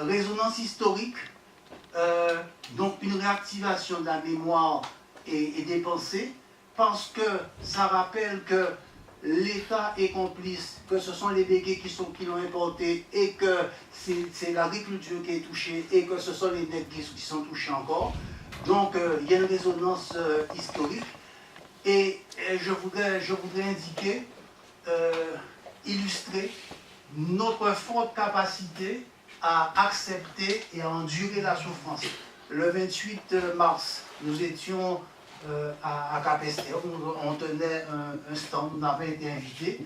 Résonance historique, donc une réactivation de la mémoire et des pensées, parce que ça rappelle que l'État est complice, que ce sont les béguets qui l'ont importé et que c'est l'agriculture qui est touchée et que ce sont les nègres qui sont touchés encore. Donc il y a une résonance historique et je voudrais indiquer, illustrer notre forte capacité à accepter et à endurer la souffrance. Le 28 mars, nous étions à Capesterre, on tenait un stand, on avait été invités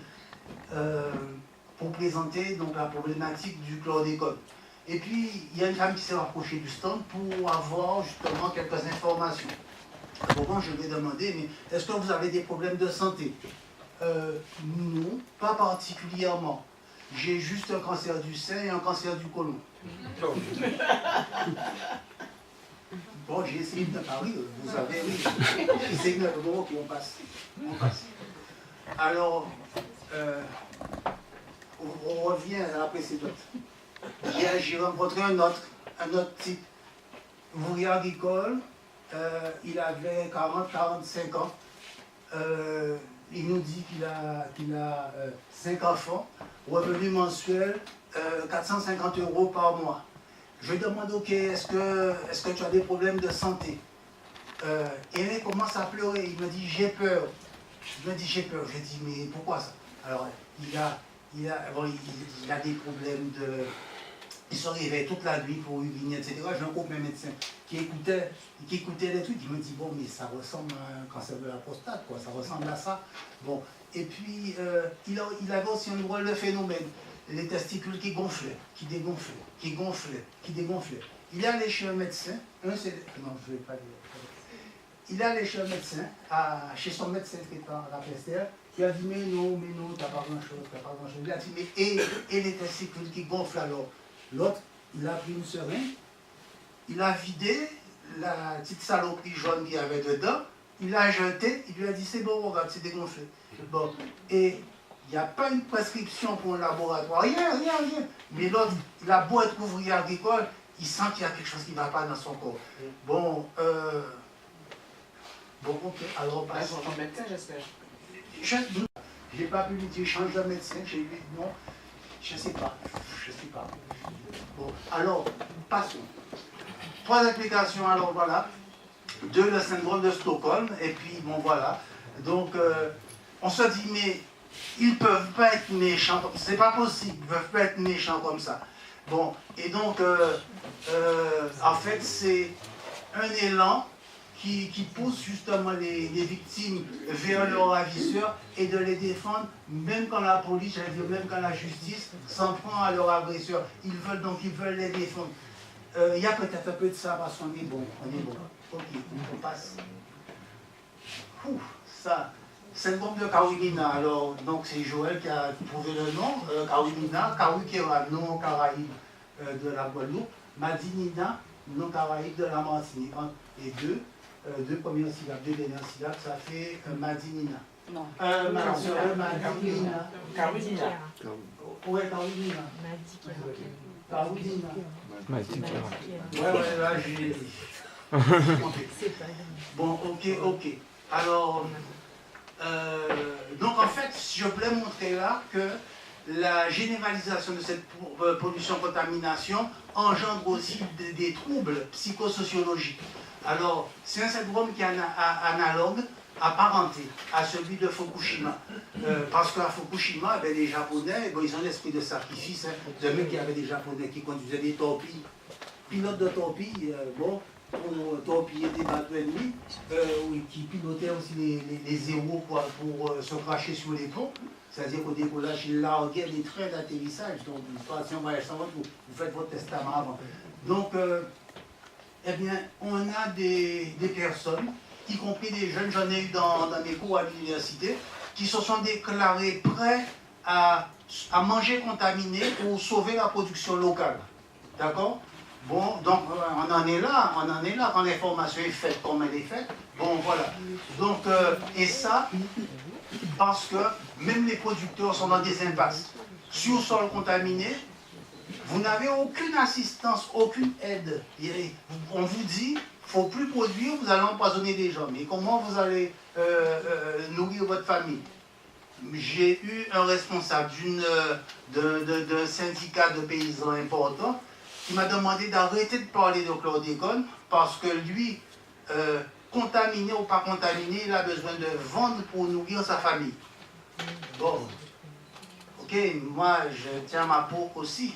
pour présenter donc, la problématique du chlordécone. Et puis, il y a une femme qui s'est rapprochée du stand pour avoir justement quelques informations. Bon, je lui ai demandé, mais est-ce que vous avez des problèmes de santé? Non, pas particulièrement. J'ai juste un cancer du sein et un cancer du côlon. Bon, j'ai essayé de parler, vous savez, oui. J'ai essayé de bon, ok, on passe. Alors, on revient à la précédente. Hier, j'ai rencontré un autre un autre type, ouvrier agricole, il avait 40-45 ans. Il nous dit qu'il a 5 enfants, revenu mensuel 450 € par mois. Je lui demande, ok, est-ce que tu as des problèmes de santé? Et il commence à pleurer, il me dit, j'ai peur. Je me dis, j'ai peur. Je lui dis, mais pourquoi ça? Alors, il a des problèmes de... Il se réveille toute la nuit pour uriner, etc. J'ai un copain médecin qui écoutait les trucs. Il me dit, bon, mais ça ressemble à un cancer de la prostate, quoi. Ça ressemble à ça. Bon. Et puis, il avait aussi un drôle de phénomène. Les testicules qui gonflaient, qui dégonflaient, qui gonflaient, qui dégonflaient. Il est allé chez un médecin. Non, je ne vais pas dire. Il est allé chez un médecin, chez son médecin traitant à la Pestère. Il a dit, mais non, t'as pas grand-chose, t'as pas grand-chose. Il a dit, mais et les testicules qui gonflent alors? L'autre, il a pris une seringue, il a vidé la petite saloperie jaune qu'il y avait dedans, il l'a jeté, il lui a dit, c'est bon, regarde, c'est dégonflé. Bon, et il n'y a pas une prescription pour un laboratoire, rien. Mais l'autre, il a beau être ouvrier agricole, il sent qu'il y a quelque chose qui ne va pas dans son corps. Bon, ok, alors... Là, pour un médecin, j'espère. Je n'ai pas pu lui dire, change de médecin, j'ai dit, non, je ne sais pas. Bon, alors, passons. 3 explications, alors voilà. 2, le syndrome de Stockholm, et puis, bon, voilà. Donc, on se dit, mais ils ne peuvent pas être méchants, c'est pas possible, ils ne peuvent pas être méchants comme ça. Bon, et donc, en fait, c'est un élan qui pousse justement les victimes vers leurs ravisseurs et de les défendre, même quand la police, j'allais dire, même quand la justice s'en prend à leurs agresseurs. Ils veulent les défendre. Il y a peut-être un peu de ça parce qu'on est bon. Ok, on passe. Ça, syndrome de Kawinina. Alors, donc c'est Joël qui a trouvé le nom. Kawinina, Kawi qui est un nom caraïbe de la Guadeloupe. Madinina, nom caraïbe de la Martinique. Et deux premières syllabes, 2 dernières syllabes, ça fait Madinina. Non. Madinina. Carolina. Ouais, Carolina. Carolina. Ouais, là, j'ai... Bon, ok. Alors, donc en fait, je voulais montrer là que la généralisation de cette pollution-contamination engendre aussi des troubles psychosociologiques. Alors, c'est un syndrome qui est analogue, apparenté à celui de Fukushima. Parce qu'à Fukushima, les Japonais, ils ont l'esprit de sacrifice. De même qu'il y avait des Japonais qui conduisaient des torpilles, pilotes de torpilles, pour torpiller des bateaux ennemis, qui pilotaient aussi les zéros pour se cracher sur les ponts. C'est-à-dire qu'au décollage, ils larguaient les trains d'atterrissage. Donc, si on voyage sans votre, vous faites votre testament avant. Donc, eh bien, on a des personnes, y compris des jeunes, j'en ai eu dans mes cours à l'université, qui se sont déclarés prêts à manger contaminé pour sauver la production locale. D'accord? Bon, donc on en est là quand l'information est faite comme elle est faite. Bon, voilà. Donc, et ça, parce que même les producteurs sont dans des impasses. Sur sol contaminé, vous n'avez aucune assistance, aucune aide. On vous dit, il ne faut plus produire, vous allez empoisonner des gens. Mais comment vous allez nourrir votre famille? J'ai eu un responsable d'un syndicat de paysans important qui m'a demandé d'arrêter de parler de chlordécone parce que lui, contaminé ou pas contaminé, il a besoin de vendre pour nourrir sa famille. Bon, ok, moi je tiens ma peau aussi.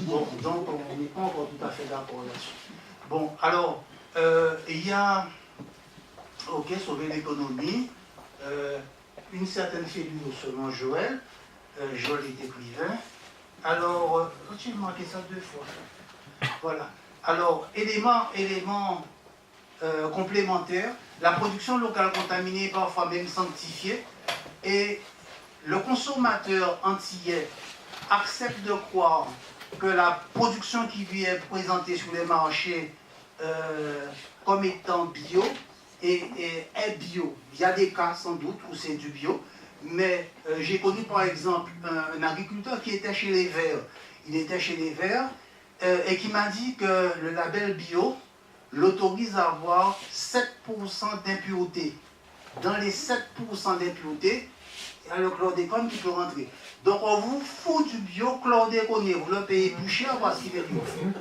Bon, donc on n'est pas encore tout à fait d'accord là-dessus. Bon, alors, il y a, ok, sauver l'économie, une certaine fêlure selon Joël. Joël est écrivain. Alors, j'ai manqué ça 2 fois. Voilà. Alors, élément complémentaire, la production locale contaminée est parfois même sanctifiée et le consommateur antillais accepte de croire que la production qui lui est présentée sur les marchés comme étant bio est bio. Il y a des cas sans doute où c'est du bio, mais j'ai connu par exemple un agriculteur qui était chez les Verts. Il était chez les Verts et qui m'a dit que le label bio l'autorise à avoir 7% d'impureté. Dans les 7% d'impureté, il y a le chlordécone qui peut rentrer. Donc on vous fout du bio chlordéconé, vous le payez plus cher parce qu'il est bio. Hein,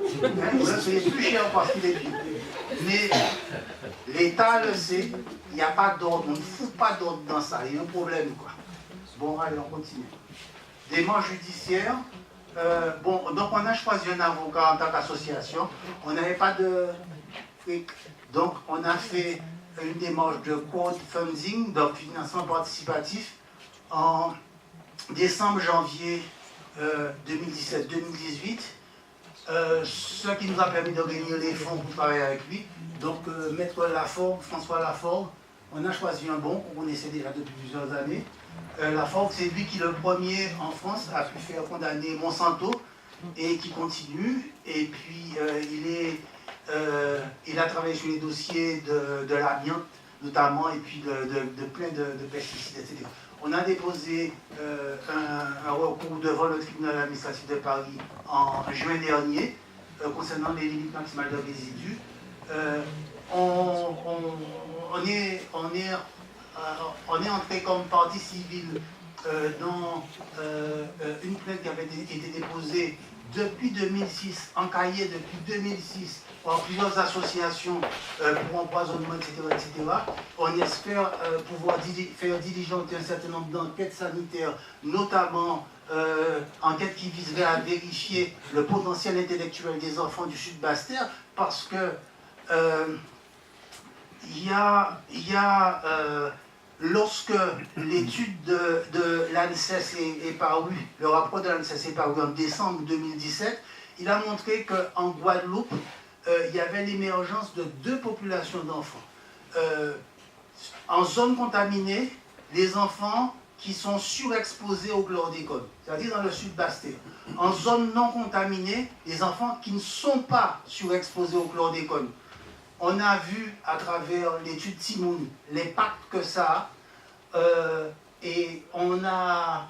vous le payez plus cher parce qu'il est bio. Mais l'État le sait, il n'y a pas d'ordre, on ne fout pas d'ordre dans ça, il y a un problème quoi. Bon, allez, on continue. Démarche judiciaire. Bon, donc on a choisi un avocat en tant qu'association. On n'avait pas de... Donc on a fait une démarche de crowdfunding, donc financement participatif, en décembre, janvier 2017-2018, ce qui nous a permis de réunir les fonds pour travailler avec lui. Donc Maître Laforgue, François Laforgue, on a choisi un bon qu'on connaissait déjà depuis plusieurs années. Laforgue, c'est lui qui, le premier en France, a pu faire condamner Monsanto et qui continue. Et puis il a travaillé sur les dossiers de l'amiante, notamment, et puis de plein de pesticides, etc. On a déposé un recours devant le tribunal administratif de Paris en juin dernier concernant les limites maximales de résidus. On est entré comme partie civile dans une plainte qui avait été déposée depuis 2006, encaillée depuis 2006 par plusieurs associations pour empoisonnement, etc. On espère pouvoir faire diligenter un certain nombre d'enquêtes sanitaires, notamment enquêtes qui viseraient à vérifier le potentiel intellectuel des enfants du Sud Basse-Terre, parce que lorsque l'étude de l'ANSES est parue, le rapport de l'ANSES est paru en décembre 2017, il a montré qu'en Guadeloupe, il y avait l'émergence de 2 populations d'enfants. En zone contaminée, les enfants qui sont surexposés au chlordécone, c'est-à-dire dans le Sud Basse-Terre. En zone non contaminée, les enfants qui ne sont pas surexposés au chlordécone. On a vu à travers l'étude Timoun l'impact que ça a, et on a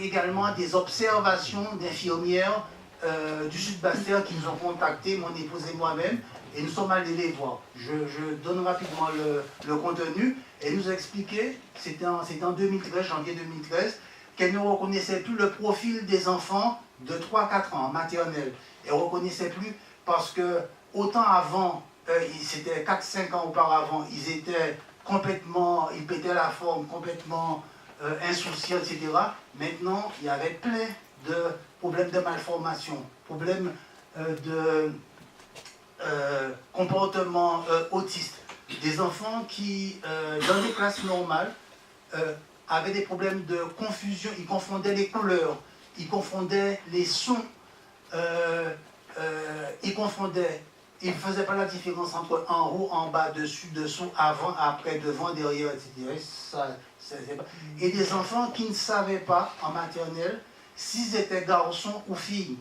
également des observations d'infirmières du Sud Basse-Terre qui nous ont contactés, mon épouse et moi-même, et nous sommes allés les voir. Je donne rapidement le contenu. Elle nous a expliqué, c'était en 2013, janvier 2013, qu'elle ne reconnaissait plus le profil des enfants de 3-4 ans en maternelle. Elle ne reconnaissait plus parce que autant avant, c'était 4-5 ans auparavant, ils étaient complètement, ils pétaient la forme, complètement insouciants, etc. Maintenant, il y avait plein de problèmes de malformation, problèmes de comportement autiste. Des enfants qui, dans des classes normales, avaient des problèmes de confusion, ils confondaient les couleurs, ils confondaient les sons, ils ne faisaient pas la différence entre en haut, en bas, dessus, dessous, avant, après, devant, derrière, etc. Et des enfants qui ne savaient pas, en maternelle, s'ils étaient garçons ou filles.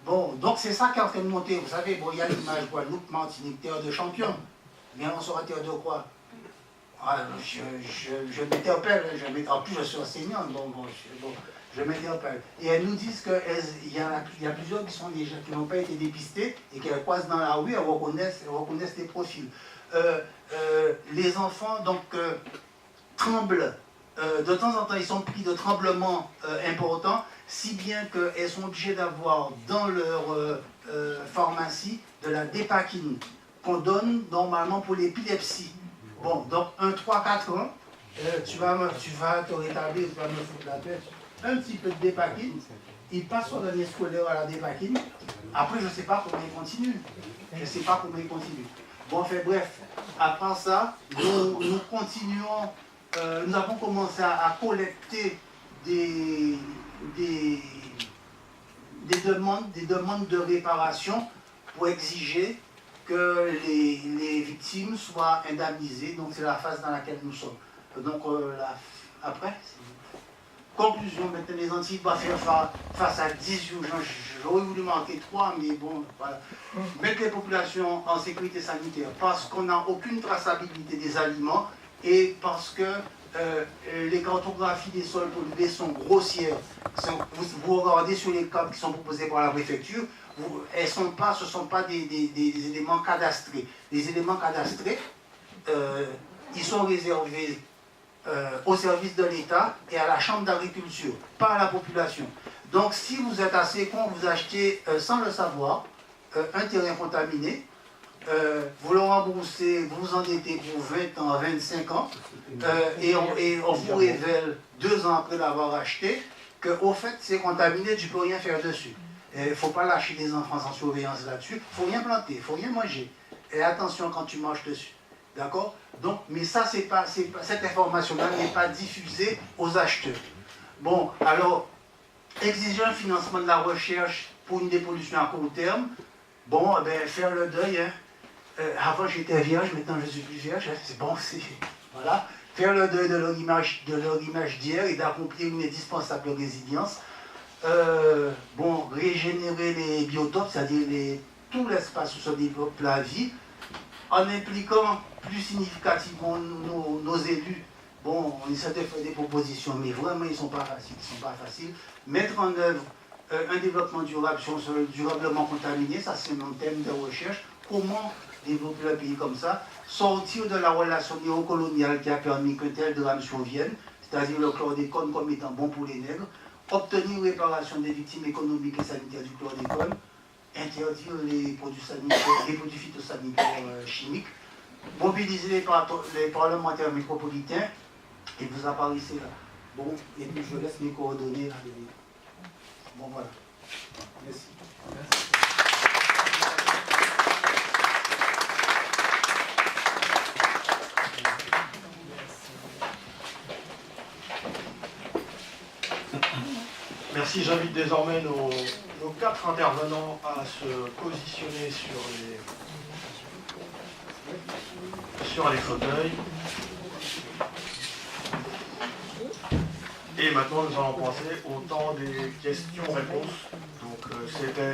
Bon, donc c'est ça qui est en train de monter. Vous savez, bon, il y a l'image Guadeloupe, Martinique, terre de champions. Mais on sera terre de quoi? Je m'interpelle, en plus je suis enseignante, je m'interpelle. Et elles nous disent qu'il y a plusieurs qui sont déjà, qui n'ont pas été dépistés et qu'elles croisent dans la rue, elles reconnaissent les profils. Les enfants donc tremblent, de temps en temps ils sont pris de tremblements importants, si bien qu'elles sont obligées d'avoir dans leur pharmacie de la dépakine qu'on donne normalement pour l'épilepsie. Bon, donc un 3-4 ans, tu vas te rétablir, tu vas me foutre la tête. Un petit peu de dépakine, il passe son année scolaire à la dépakine. Après, je ne sais pas comment il continue. Bon, enfin bref, après ça, nous continuons, nous avons commencé à collecter des demandes de réparation pour exiger que les victimes soient indemnisées. Donc c'est la phase dans laquelle nous sommes. Donc après, conclusion, maintenant les Antilles doivent faire face à 10 urgences. J'aurais voulu manquer 3, mais bon, voilà. Mettre les populations en sécurité sanitaire parce qu'on n'a aucune traçabilité des aliments et parce que les cartographies des sols pollués sont grossières. Vous regardez sur les cartes qui sont proposées par la préfecture, ce ne sont pas des éléments cadastrés. Les éléments cadastrés, ils sont réservés au service de l'État et à la Chambre d'agriculture, pas à la population. Donc si vous êtes assez con, vous achetez sans le savoir un terrain contaminé, vous le remboursez, vous vous endettez pour 20 ans, 25 ans, et on vous révèle 2 ans après l'avoir acheté qu'au fait c'est contaminé, tu ne peux rien faire dessus. Il ne faut pas lâcher des enfants sans surveillance là-dessus, il ne faut rien planter, il ne faut rien manger. Et attention quand tu marches dessus. D'accord? Donc, mais ça, cette information-là n'est pas diffusée aux acheteurs. Bon, alors, exiger un financement de la recherche pour une dépollution à court terme, bon, faire le deuil, hein. Avant j'étais vierge, maintenant je suis plus vierge, hein. C'est bon, voilà. Faire le deuil de leur image d'hier et d'accomplir une indispensable résilience. Bon, régénérer les biotopes, c'est-à-dire tout l'espace où se développe la vie, en impliquant plus significativement nos élus. Bon, on essaie de faire des propositions, mais vraiment, ils ne sont pas faciles. Mettre en œuvre un développement durable sur un sol durablement contaminé, ça c'est mon thème de recherche. Comment développer un pays comme ça? Sortir de la relation néocoloniale qui a permis qu'un tel drame survienne, c'est-à-dire le chlordécone comme étant bon pour les nègres, obtenir une réparation des victimes économiques et sanitaires du chlordécone, interdire les produits phytosanitaires chimiques, mobiliser les parlementaires métropolitains, et vous apparaissez là. Bon, et puis je laisse mes coordonnées là. Bon, voilà. Merci. Merci, j'invite désormais nos 4 intervenants à se positionner sur les fauteuils. Et maintenant, nous allons passer au temps des questions-réponses. Donc, c'était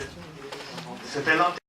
l'intérêt.